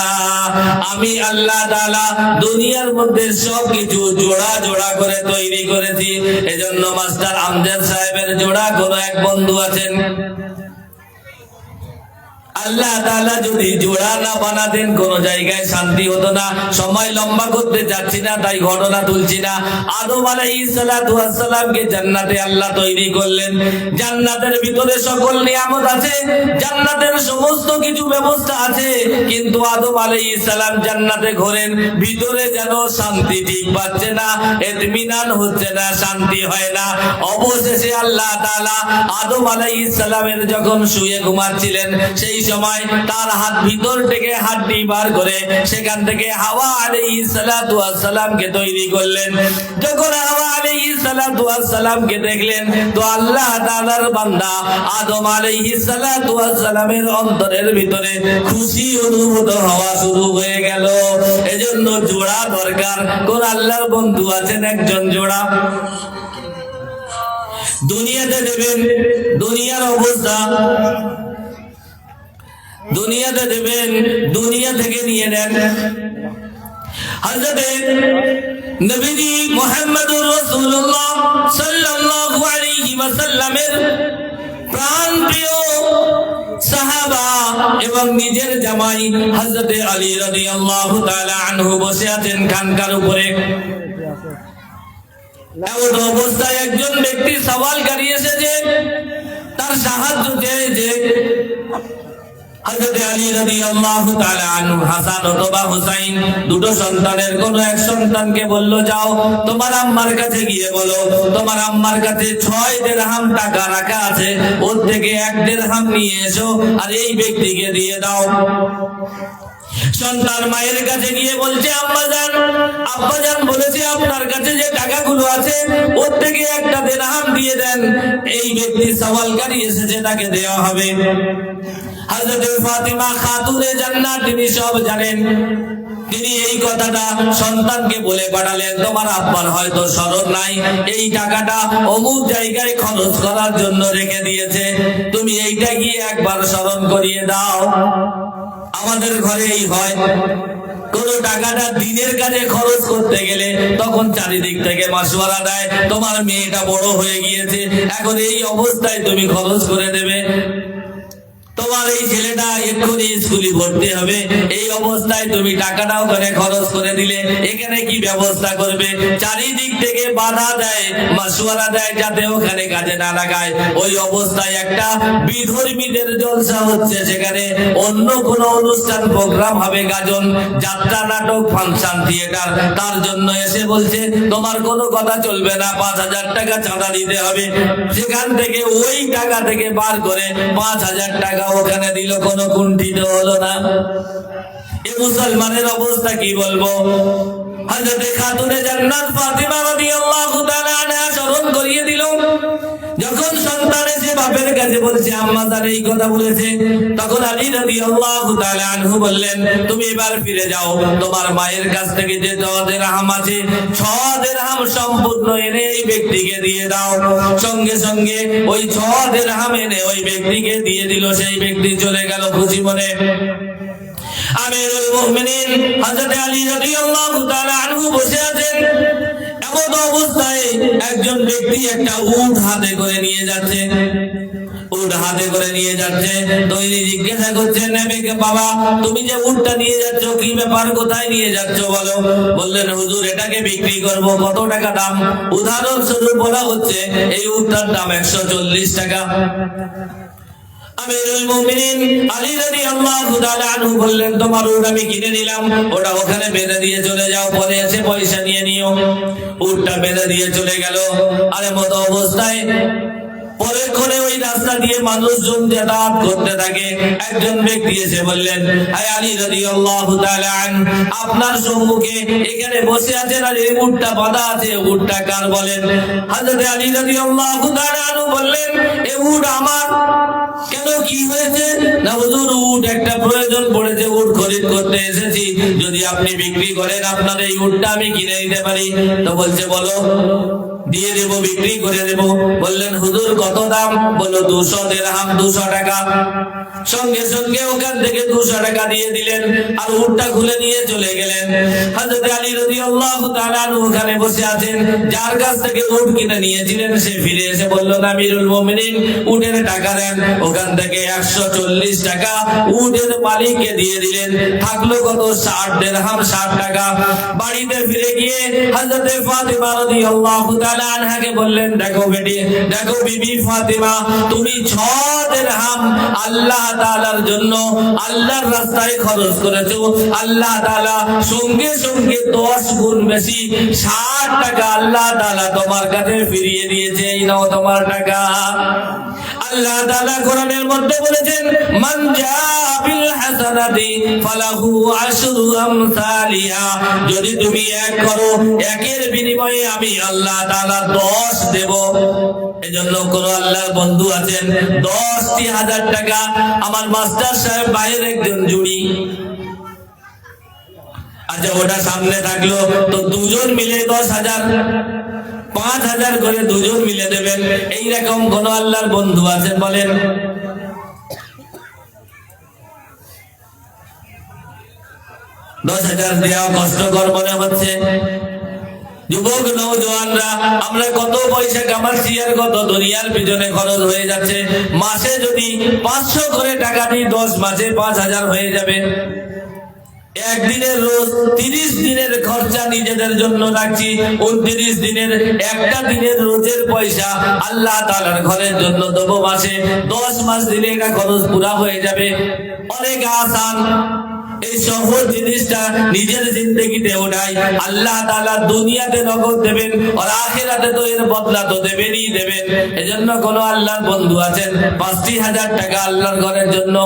আমি আল্লাহ তাআলা দুনিয়ার মধ্যে সবকিছু জোড়া জোড়া করে তৈরি করেছি। এজন্য মাস্টার আমজাদ সাহেবের জোড়া কোন এক বন্ধু আছেন? আল্লাহ তাআলা যদি জোড়া না বানাতেন কোন জায়গায় শান্তি হতো না। সময় লম্বা করতে যাচ্ছি না, তাই ঘটনা তুলছি না। আদম আলাইহিস সালাতু ওয়াস সালামকে জান্নাতে আল্লাহ তৈরি করলেন। জান্নাতের ভিতরে সকল নিয়ামত আছে, জান্নাতের সমস্ত কিছু ব্যবস্থা আছে, কিন্তু আদম আলাইহিস সালাম জান্নাতে ঘোরেন, ভিতরে যেন শান্তি ঠিক পাচ্ছে না, ইতমিনান হচ্ছে না, শান্তি হয় না। অবশেষে আল্লাহ তাআলা আদম আলাইহিস সালামের যখন শুয়ে ঘুমাচ্ছিলেন, সেই সময় তার হাত ভিতর থেকে হাড্ডি বার করে সেখান থেকে হাওয়া আলাইহিস সালাতু ওয়াস সালামকে তৈরি করলেন। যখন হাওয়া আলাইহিস সালাতু ওয়াস সালামকে দেখলেন, তো আল্লাহ তাআলার বান্দা আদম আলাইহিস সালাতু ওয়াস সালামের অন্তরের ভিতরে খুশি অনুভূত হওয়া শুরু হয়ে গেল। এজন্য জোড়া দরকার। কোন আল্লাহর বন্ধু আছেন একজন জোড়া? দুনিয়াতে দেবেন, দুনিয়ার অবস্থা দুনিয়াতে দেবেন, দুনিয়া থেকে নিয়ে নেন। হযরত নবীজি মুহাম্মদুর রাসূলুল্লাহ সাল্লাল্লাহু আলাইহি ওয়াসাল্লামের প্রাণপ্রিয় সাহাবা এবং নিজের জামাই হযরত আলী রাদিয়াল্লাহু তাআলা আনহু বসে আছেন খানকার উপরে। এমন অবস্থায় একজন ব্যক্তি সওয়ালকারী এসেছে, তার সাহায্য চেয়েছে। হযরত আলী রাদিয়াল্লাহু তাআলা আনহু হাসান অথবা হুসাইন দুটো সন্তানের কোন এক সন্তানকে বলল, যাও তোমার আম্মার কাছে গিয়ে বলো তোমার আম্মার কাছে 6 দিরহাম টাকা রাখা আছে, ওর থেকে 1 দিরহাম নিয়ে এসো আর এই ব্যক্তিকে দিয়ে দাও। সন্তান মায়ের কাছে গিয়ে বলছে, আম্মাজান আব্বাজান বলেছে আপনার কাছে যে টাকাগুলো আছে ওর থেকে 1 দিরহাম দিয়ে দেন, এই ব্যক্তি সওয়ালকারী এসেছে, তাকে দেওয়া হবে। হযরত ফাতিমা খাতুনে জান্নাত তিনি সব জানেন, তিনি এই কথাটা সন্তানকে বলে পাঠালেন, তোমার আব্বার হয়তো স্মরণ নাই, এই টাকাটা অমুক জায়গায় খরচ করার জন্য রেখে দিয়েছে, তুমি এইটা গিয়ে একবার স্মরণ করিয়ে দাও। আমাদের ঘরে এই হয়, কোন টাকাটা দিনের কাজে খরচ করতে গেলে তখন চারিদিক থেকে মাসওয়ারা দেয়, তোমার মেয়েটা বড় হয়ে গিয়েছে, এখন এই অবস্থায় তুমি খরচ করে দেবে, তোমার এই ছেলেটা এক্ষুনি স্কুলে ভর্তি হবে, এই অবস্থায় তুমি টাকাটাও করে খরচ করে দিলে, এখানে কি ব্যবস্থা করবে? চারিদিক থেকে বাধা দেয়, মাসওয়ারা দেয় যাতে ওখানে কাজে না লাগায়। ওই অবস্থায় একটা বিধর্মীদের জলসা হচ্ছে, সেখানে অন্য কোন অনুষ্ঠান প্রোগ্রাম হবে, গাজন, যাত্রা, নাটক, ফাংশন, থিয়েটার, তার জন্য এসে বলছে তোমার কোনো কথা চলবে না, 5000 টাকা চাঁদা দিতে হবে। সেখান থেকে ওই টাকা থেকে বার করে 5000 টাকা ওখানে দিল, কোনো কুণ্ঠিত হলো না। এ মুসলমানের অবস্থা কি বলবো? হযরত খাতুনে জান্নাত ফাতিমা রাদিয়াল্লাহু তাআলা আনহা স্মরণ করিয়ে দিল, যখন সন্তান এসে বাপের কাছে বলছে আম্মা জান এই কথা বলেছে, তখন আলী রাদিয়াল্লাহু তাআলা আনহু বললেন, তুমি এবার ফিরে যাও, তোমার মায়ের কাছ থেকে যে 6 দিরহাম আছে 6 দিরহাম সম্পূর্ণ এনে এই ব্যক্তিকে দিয়ে দাও। সঙ্গে সঙ্গে ওই 6 দিরহাম এনে ওই ব্যক্তিকে দিয়ে দিল, সেই ব্যক্তি চলে গেল খুশি মনে। আমিরুল মুমিনিন হযরত আলী রাদিয়াল্লাহু তাআলা আনহু বসে আছেন। এমন অবস্থায় একজন ব্যক্তি একটা উট হাতে করে নিয়ে যাচ্ছে, উট হাতে করে নিয়ে যাচ্ছে। তৈরি জিজ্ঞাসা করছে, নবীকে বাবা তুমি যে উটটা নিয়ে যাচ্ছ কি ব্যাপার, কোথায় নিয়ে যাচ্ছ বলো? বললেন, হুজুর এটাকে বিক্রি করব, কত টাকা দাম? উদাহরণস্বরূপ বলা হচ্ছে এই উটটার দাম 140 টাকা। আমিরুল মুমিনিন আলী রাদিয়াল্লাহু তাআলা আনহু বললেন, তোমার উট আমি কিনে নিলাম, ওটা ওখানে বেঁধে দিয়ে চলে যাও, পরে এসে পয়সা নিয়ে নিও। উটটা বেঁধে দিয়ে চলে গেল। আরে মতো অবস্থায় পরেক্ষণে ওই রাস্তা দিয়ে মানুষজন যাতায়াত করতে থাকে। একজন ব্যক্তি এসে বললেন, হে আলী রাদিয়াল্লাহু তাআলা আনহু, আপনার সম্মুখে এখানে বসে আছেন আর এই উটটা বাঁধা আছে, উটটা কার বলেন? হযরত আলী রাদিয়াল্লাহু তাআলা আনহু বললেন, এই উট আমার। কেন, কি হয়েছে? না হুজুর, উট একটা প্রয়োজন পড়েছে, উট খরিদ করতে এসেছি, যদি আপনি বিক্রি করেন আপনার এই উটটা আমি কিনে নিতে পারি। তো বলছে বলো, দিয়ে দেব, বিক্রি করে দেব। বললেন হুজুর কত দাম? বলল 200 দিরহাম, 200 টাকা। সঙ্গে সঙ্গে ওখান থেকে 200 টাকা দিয়ে দিলেন আর উটটা খুলে নিয়ে চলে গেলেন। হযরত আলী রাদিয়াল্লাহু তাআলা ওখানে বসে আছেন। যার কাছ থেকে উট কিনে নিয়েছিলেন সে ফিরে এসে বলল, আমিরুল মুমিনিন উটের টাকা দেন। ওখান থেকে 140 টাকা উটের মালিককে দিয়ে দিলেন। থাকলো কত? 60 দিরহাম, 60 টাকা। বাড়িতে ফিরে গিয়ে হযরত ফাতিমা রাদিয়াল্লাহু তাআলা আনহাকে বললেন, দেখো বেটি, দেখো বিবি ফাতিমা, তুমি 6 দিরহাম আল্লাহ তাআলার জন্য আল্লাহর রাস্তায় খরচ করেছো। আল্লাহ তাআলা সঙ্গে সঙ্গে 10 গুণ বেশি 60 টাকা আল্লাহ তাআলা তোমার কাছে ফিরিয়ে দিয়েছে। এই নাও তোমার টাকা। আল্লাহ তাআলা কোরআনের মধ্যে বলেছেন, মান জা বিল হাসানাতি ফালাহু আশরু আমসালিহা। যদি তুমি এক করো, একের বিনিময়ে আমি আল্লাহ তাআলা 10 দেব। এজন্য কোন আল্লাহর বন্ধু আছেন 10,000 টাকা, আমার মাস্টার সাহেব বাইরের একজন জুড়ি, আচ্ছা ওটা সামনে থাকলো তো দুজন মিলে 10,000, 5,000 করে দুজন মিলে দেবেন। এইরকম কোন আল্লাহর বন্ধু আছেন বলেন? দশ 10,000 দেওয়া কষ্টকর মনে হচ্ছে। যুবক নওজওয়ানরা, আমরা কত পয়সা কামাচ্ছি আর কত দুনিয়ার পিছনে খরচ হয়ে যাচ্ছে। মাসে যদি 500 করে টাকা দিই, 10 মাসে 5,000 হয়ে যাবে। একদিনের রোজ 30 দিনের খরচা নিজেদের জন্য রাখছি, 29 দিনের একটা দিনের রোজের পয়সা আল্লাহ তাআলার ঘরের জন্য দেবো মাসে। 10 মাস দিলে এটা খরচ পুরা হয়ে যাবে। অনেক আসান। এই সহজ জিনিসটা নিজের জিন্দগিতে ওঠাই। আল্লাহ তাআলা দুনিয়াতে নগদ দেবেন আর আখিরাতে তো এর বদলা তো দেবেনই দেবেন। এজন্য কোন আল্লাহর বন্ধু আছেন 50,000 টাকা আল্লাহর ঘরের জন্য?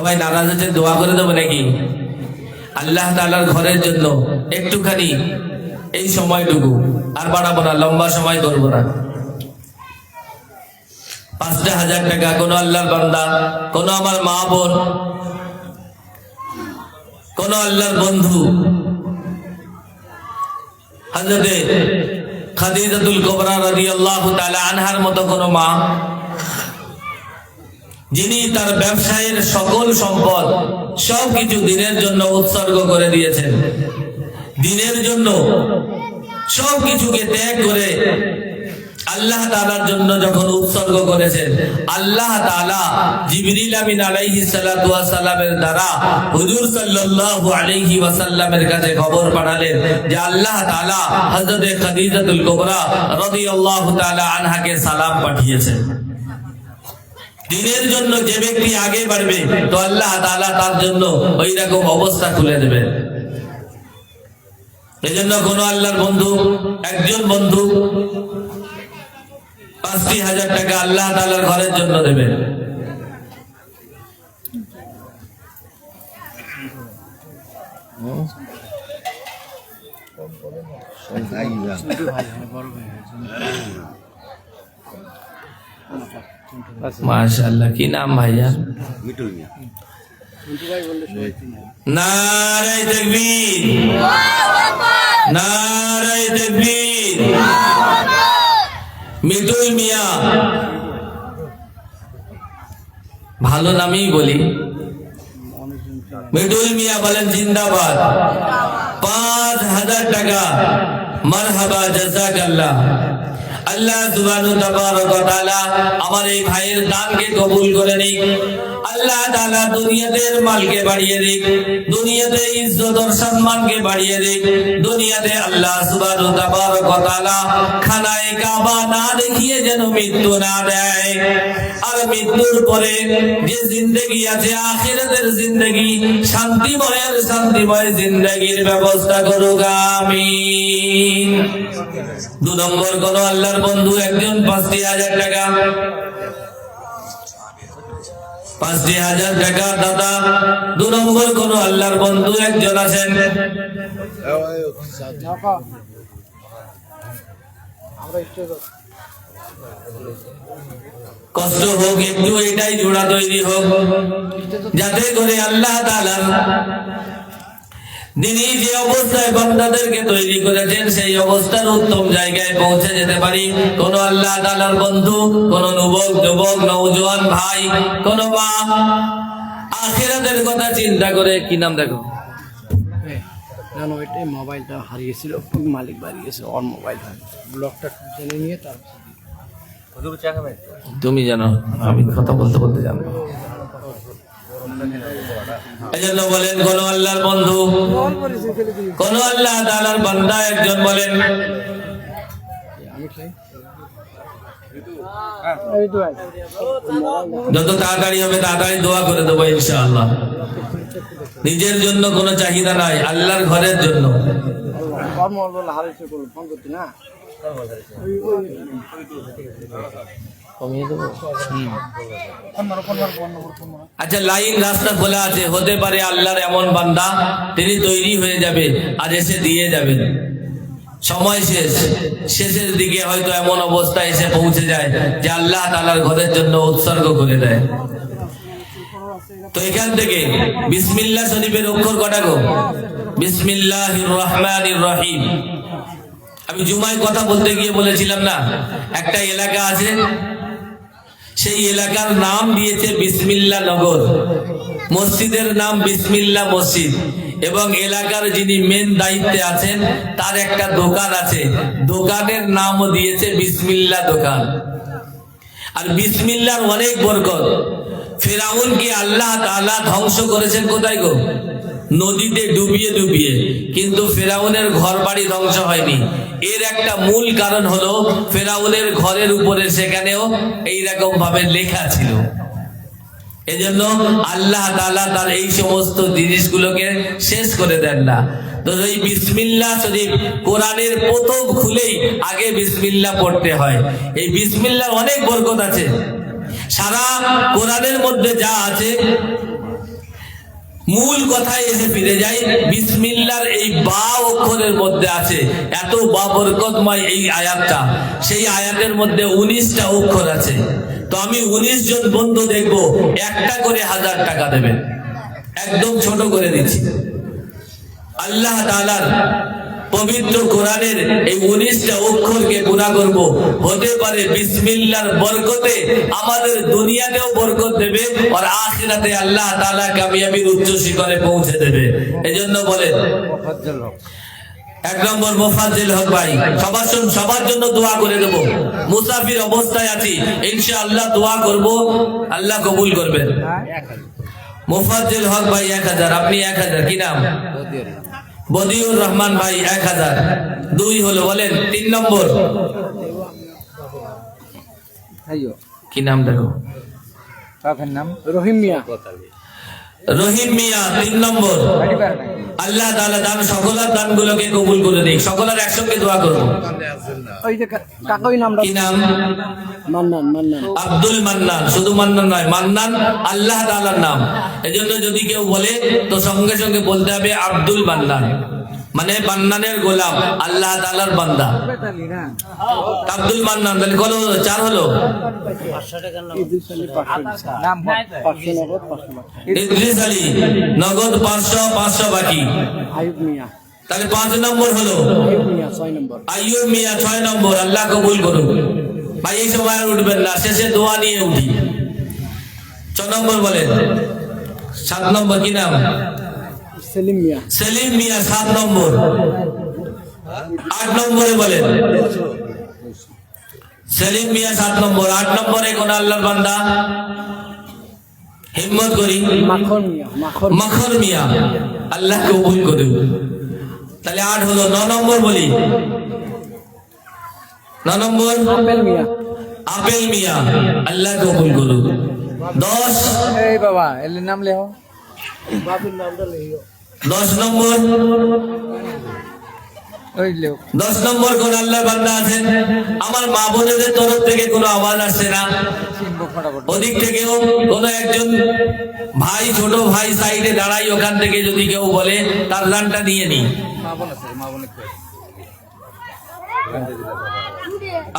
ভাই নারাজ হচ্ছে, দোয়া করে দেবো নাকি? আল্লাহ তাআলার ঘরের জন্য একটুখানি এই সময়টুকু, আর বাড়াবো না, লম্বা সময় করবো না। 5,000 টাকা কোন আল্লাহর বান্দা, কোন আমার মা বোন, কোন আল্লাহর বন্ধু হযরতে খাদিজাতুল কুবরা রাদিয়াল্লাহু তাআলা আনহার মতো কোন মা, যিনি তার ব্যবসায়ের সকল সম্পদ সবকিছু দিনের জন্য উৎসর্গ করে দিয়েছেন, দিনের জন্য সবকিছুকে ত্যাগ করে আল্লাহ তাআলার জন্য যখন উৎসর্গ করেছেন, আল্লাহ তাআলা জিবরিল আমিন আলাইহিস সালাতু ওয়াস সালামের দ্বারা হুজুর সাল্লাল্লাহু আলাইহি ওয়াসাল্লামের কাছে খবর পাঠালেন যে আল্লাহ তাআলা হযরতে খাদিজাতুল কুবরা রাদিয়াল্লাহু তাআলা আনহাকে সালাম পাঠিয়েছেন। দিনের জন্য যে ব্যক্তি আগে বাড়বে তো আল্লাহ তাআলা তার জন্য ওই রকম অবস্থা খুলে দেবেন। এজন্য কোন আল্লাহর বন্ধু, একজন বন্ধু 50,000 টাকা আল্লাহ তাআলার ঘরের জন্য দেবেন। মাশাআল্লাহ, কি নাম ভাইয়া? নারে তাকবীর, নারে তাকবীর। মিটুল মিয়া, ভালো নামই বলি। মিটুল মিয়া বলেন জিন্দাবাদ। 5,000 টাকা। মারহাবা, জাযাকাল্লাহ। আল্লাহ সুবহানাহু ওয়া তাআলা আমার এই ভাইয়ের দানকে কবুল করে নিক। আল্লাহ তাআলা দুনিয়াতে মালকে বাড়িয়ে দিক, দুনিয়াতে ইজ্জত আর সম্মানকে বাড়িয়ে দিক, দুনিয়াতে আল্লাহ সুবহানাহু ওয়া তাআলা খানায়ে কাবা না দেখিয়ে যেন মৃত্যু না দেয়। আর মৃত্যুর পরে যে জিন্দেগি আছে, আখিরাতের জিন্দেগি, শান্তিময় জিন্দেগির ব্যবস্থা করুক, আমিন। 2 নম্বর কোন আল্লাহর বন্ধু একজন 50,000 টাকা। 5,000 টাকা দাতা। 2 নম্বর কোন আল্লাহর বন্ধু একজন আছেন, কষ্ট হোক একটু, এটাই জোড়া তৈরি হোক, যাতে করে আল্লাহ তাআলা তিনি যে অবস্থায় বান্দাদেরকে তৈরি করেছেন সেই অবস্থার উত্তম জায়গায় পৌঁছে যেতে পারি। কোন আল্লাহ তাআলার বন্ধু, কোন যুবক নওজোয়ান ভাই, কোন মা আখিরাতের কথা চিন্তা করে, কি নাম দেখো, না ওইটাই মোবাইলটা হারিয়েছিল, মালিক বাড়িয়েছে ওর মোবাইল, ব্লকটা জেনে নিয়ে তারপর তুমি জানো, আমি কথা বলতে বলতে জানবো। এজন্য বলেন কোন আল্লাহর বন্ধু, কোন আল্লাহ তাআলার বান্দা একজন বলেন। যত তাড়াতাড়ি হবে তাড়াতাড়ি দোয়া করে দেবো ইনশাআল্লাহ। নিজের জন্য কোনো চাহিদা নাই, আল্লাহর ঘরের জন্য। আচ্ছা, লাইন রাস্তা খোলা আছে, হতে পারে আল্লাহর এমন বান্দা তিনি তৈরি হয়ে যাবে আর এসে দিয়ে যাবেন। সময় শেষের দিকে হয়তো এমন অবস্থা এসে পৌঁছে যায় যে আল্লাহ তাআলার ঘরের জন্য উৎসর্গ করে দেয়। তো এখান থেকে বিসমিল্লাহ শরীফের অক্ষর কটা গো? বিসমিল্লাহির রহমানির রহিম। আমি জুমায় কথা বলতে গিয়ে বলেছিলাম না, একটা এলাকা আছে, সেই এলাকার নাম দিয়েছে বিসমিল্লাহ নগর, মসজিদের নাম বিসমিল্লাহ মসজিদ, এবং এলাকার যিনি মেন দায়িত্বে আছেন তার একটা দোকান আছে, দোকানের নামও দিয়েছে বিসমিল্লাহ দোকান। আর বিসমিল্লাহর অনেক বরকত। ফেরাউনকে আল্লাহ তাআলা ধ্বংস করেছেন কোথায় গো? নদীতে ডুবিয়ে ডুবিয়ে, কিন্তু ফেরাউনের ঘর বাড়ি ধ্বংস হয়নি। এর একটা মূল কারণ হলো ফেরাউনের ঘরের উপরে সেখানেও এইরকম ভাবে লেখা ছিল। এজন্য আল্লাহ তাআলা তার এই সমস্ত জিনিসগুলোকে শেষ করে দেন না। তো এই বিসমিল্লাহ শরীফ কোরআনের প্রথম খুলেই আগে বিসমিল্লাহ পড়তে হয়। এই বিসমিল্লাহর অনেক বরকত আছে। সারা কোরআনের মধ্যে যা আছে মূল কথায় এসে ফিরে যাই, বিসমিল্লাহর এই বা অক্ষরের মধ্যে আছে। এত বাবরকতময় এই আয়াতটা, সেই আয়াতের মধ্যে 19টা অক্ষর আছে। তো আমি 19 জন বন্ধু দেখবো, একটা করে 1000 টাকা দেবেন, একদম ছোট করে দিচ্ছি। আল্লাহ তাআলার পবিত্র কোরআনের এই 19টা অক্ষরকে পুরা করব। হতে পারে বিসমিল্লাহর বরকতে আমাদের দুনিয়াতেও বরকত দেবে আর আখিরাতে আল্লাহ তাআলা কামিয়াবির উচ্চ শিখরে পৌঁছে দেবে। এজন্য বলেন 1 নম্বর মোফাজ্জল হক ভাই, সবার জন্য দোয়া করে দেব। মুসাফির অবস্থায় আছি, ইনশাআল্লাহ দোয়া করব, আল্লাহ কবুল করবেন। মোফাজ্জল হক ভাই 1000, আপনি 1000, কি নাম? বদিউর রহমান ভাই 1000, 2 হলো। বলেন 3 নম্বর, কি নাম দেখো? নাম রহিম মিয়া। রহিম মিয়া 3 নম্বর। আল্লাহ তাআলা দান সকলের দানগুলোকে কবুল করে দিক। সকলের একসঙ্গে দোয়া করব। ওই যে কাকাই নামটা, কি নাম? মান্নান। আব্দুল মান্নান। শুধু মান্নান নয়, মান্নান আল্লাহ তাআলার নাম। এজন্য যদি কেউ বলে তো সঙ্গে সঙ্গে বলতে হবে আব্দুল মান্নান, মানে মান্নানের গোলাম, আল্লাহ তাআলার বান্দা। আব্দুল মান্নান। তাহলে কত হলো? 4 হলো। ইদ্রিস আলী নগদ 500 বাকি। তাহলে 5 নম্বর হলো। আইয়ুব মিয়া 6 নম্বর। আল্লাহ কবুল করুন ভাই। এই সময় আর উঠবেন না, শেষে দোয়া নিয়ে উঠি। 6 নম্বর বলেন। 7 নম্বর, কি নাম? সেলিম মিয়া 7 নম্বর। 8 নম্বরে বলেন। সেলিম মিয়া 7 নম্বর। 8 নম্বরে কোন আল্লাহর বান্দা? হিম্মত করি, মখর মিয়া, আল্লাহ কবুল করুন। তাহলে 8 হলো। 9 নম্বর বলি। 9 নম্বর আপেল মিয়া, আল্লাহ কবুল করুন। 10 এই বাবা এর নাম লেখো, 10 নম্বর ওই লোক 10 নম্বর কোন আল্লাহর বান্দা আছেন আমার মা বোনদের তরফ থেকে কোনো আওয়াজ আসছে না, ওদিক থেকেও কোনো একজন ভাই, ছোট ভাই সাইডে দাঁড়াই, ওখান থেকে যদি কেউ বলে তার লানটা নিয়ে নি।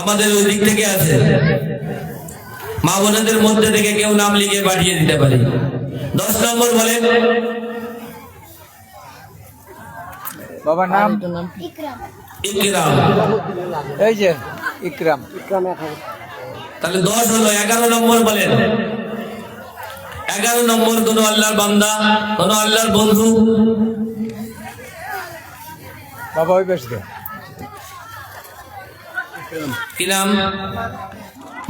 আমাদের ওই দিক থেকে আছে, মা বোনদের মধ্যে থেকে কেউ নাম লিখে পাঠিয়ে দিতে পারে। 10 নম্বর বলেন বাবার নাম ইকরাম। এই যে ইকরাম। তাহলে 10 হলো। 11 নম্বর বলেন 11 নম্বর কোন আল্লাহর বান্দা, কোন আল্লাহর বন্ধু। বাবা ওই বেশ দে কি নাম?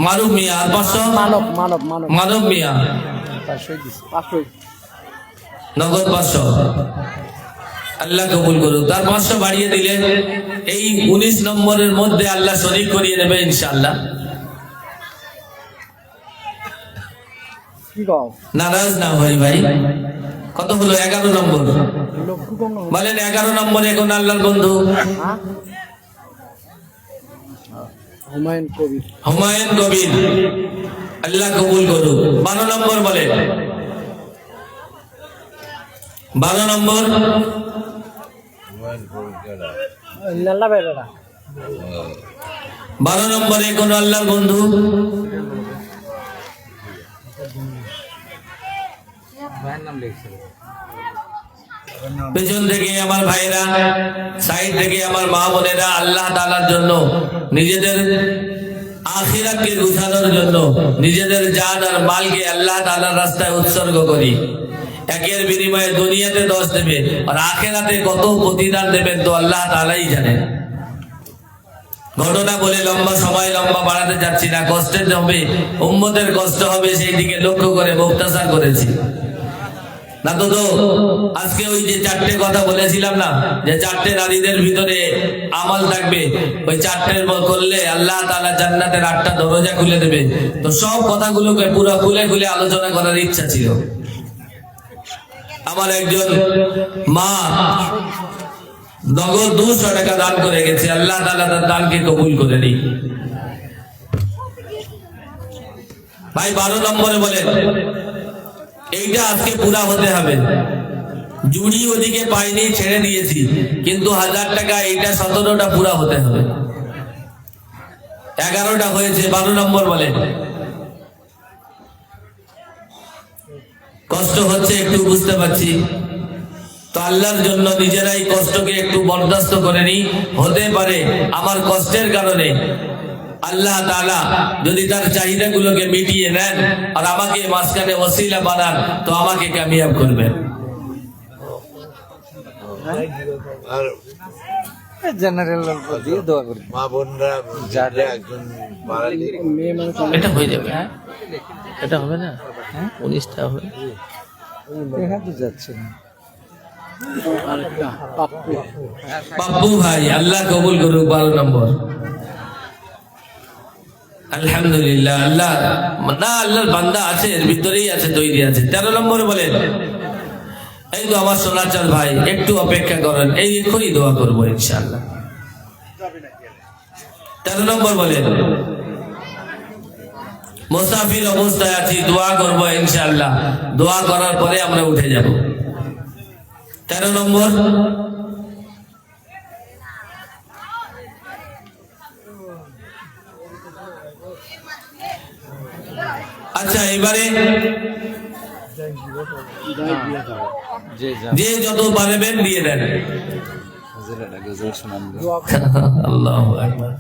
মারুফ মিয়া। আর 500 মানব মিয়া, নগদ 500। আল্লাহ কবুল করুক। তার 500 বাড়িয়ে দিলে এই 19 নম্বরের মধ্যে আল্লাহ শরীক করিয়ে নেবে ইনশাআল্লাহ। নারাজ না ভাই ভাই। কত হলো? 11 নম্বর বলেন। 11 নম্বরে কোন আল্লাহর বন্ধু? হুমায়ুন কবির। আল্লাহ কবুল করুক। 12 নম্বর বলেন। 12 নম্বর 12 নম্বরে কোন আল্লাহর বন্ধু? পেছন থেকে আমার ভাইরা, সাইড থেকে আমার মা বোনেরা আল্লাহ তাআলার জন্য নিজেদের আখিরাতকে গুছানোর জন্য নিজেদের জান আর মালকে আল্লাহ তাআলার রাস্তায় উৎসর্গ করি। একের বিনিময়ে দুনিয়াতে 10 দেবে আর আখিরাতে কত প্রতিদান দেবেন তো আল্লাহ তাআলাই জানেন। ঘটনা বলে সময় লম্বা বাড়াতে যাচ্ছি না। কষ্টের হবে, উম্মতের কষ্ট হবে, সেই দিকে লক্ষ্য করে মুক্তাসার করেছি না তো। আজকে ওই যে 4টে কথা বলেছিলাম না, যে 4টে নারীদের ভিতরে আমল থাকবে, ওই 4টের করলে আল্লাহ তাআলা জান্নাতের 8টা দরজা খুলে দেবে। তো সব কথাগুলোকে পুরো খুলে খুলে আলোচনা করার ইচ্ছা ছিল। আমার একজন মা নগদ 200 টাকা দান করে গেছে। আল্লাহ তাআলা তার দানকে কবুল করে নিক। ভাই 12 নম্বরে বলেন এইটা আজকে পুরা হতে হবে। জুড়ি ওদিকে পাইনি, ছেড়ে দিয়েছি, কিন্তু 1000 টাকা এইটা 17টা পুরা হতে হবে। 11টা হয়েছে। 12 নম্বর বলেন। কষ্ট হচ্ছে একটু, বুঝতে পারছি, তো আল্লাহর জন্য নিজেরাই কষ্টকে একটু বরদাস্ত করে নি। হতে পারে আমার কষ্টের কারণে আল্লাহ তাআলা যদি তার চাহিদাগুলোকে মিটিয়ে নেন আর আমাকে মাঝখানে ওসিলা বানান, তো আমাকে কামিয়াব করবেন। আর জেনারেল দিয়ে দোয়া করি। মা বোনরা যারা একজন মারা গেলে এটা হয়ে যাবে। এটা হবে না? 19টা হবে। এখানে তো যাচ্ছে না। পাপ্পু ভাই আল্লাহ কবুল করুক। 12 নম্বর। আলহামদুলিল্লাহ। আল্লাহ না, আল্লাহর বান্দা আছে, এর ভিতরেই আছে, তৈরি আছে। 13 নম্বরে বলেন। এই তো আমার সোনাচাঁদ ভাই, একটু অপেক্ষা করেন, এই এক্ষুনি দোয়া করবো ইনশাআল্লাহ। 13 নম্বর বলেন। মুসাফির অবস্থায় আছি, দোয়া করবো ইনশাআল্লাহ। দোয়া করার পরে আমরা উঠে যাব। 13 নম্বর। আচ্ছা, এবারে যে যত পারবেন দিয়ে দেন। আল্লাহু আকবার।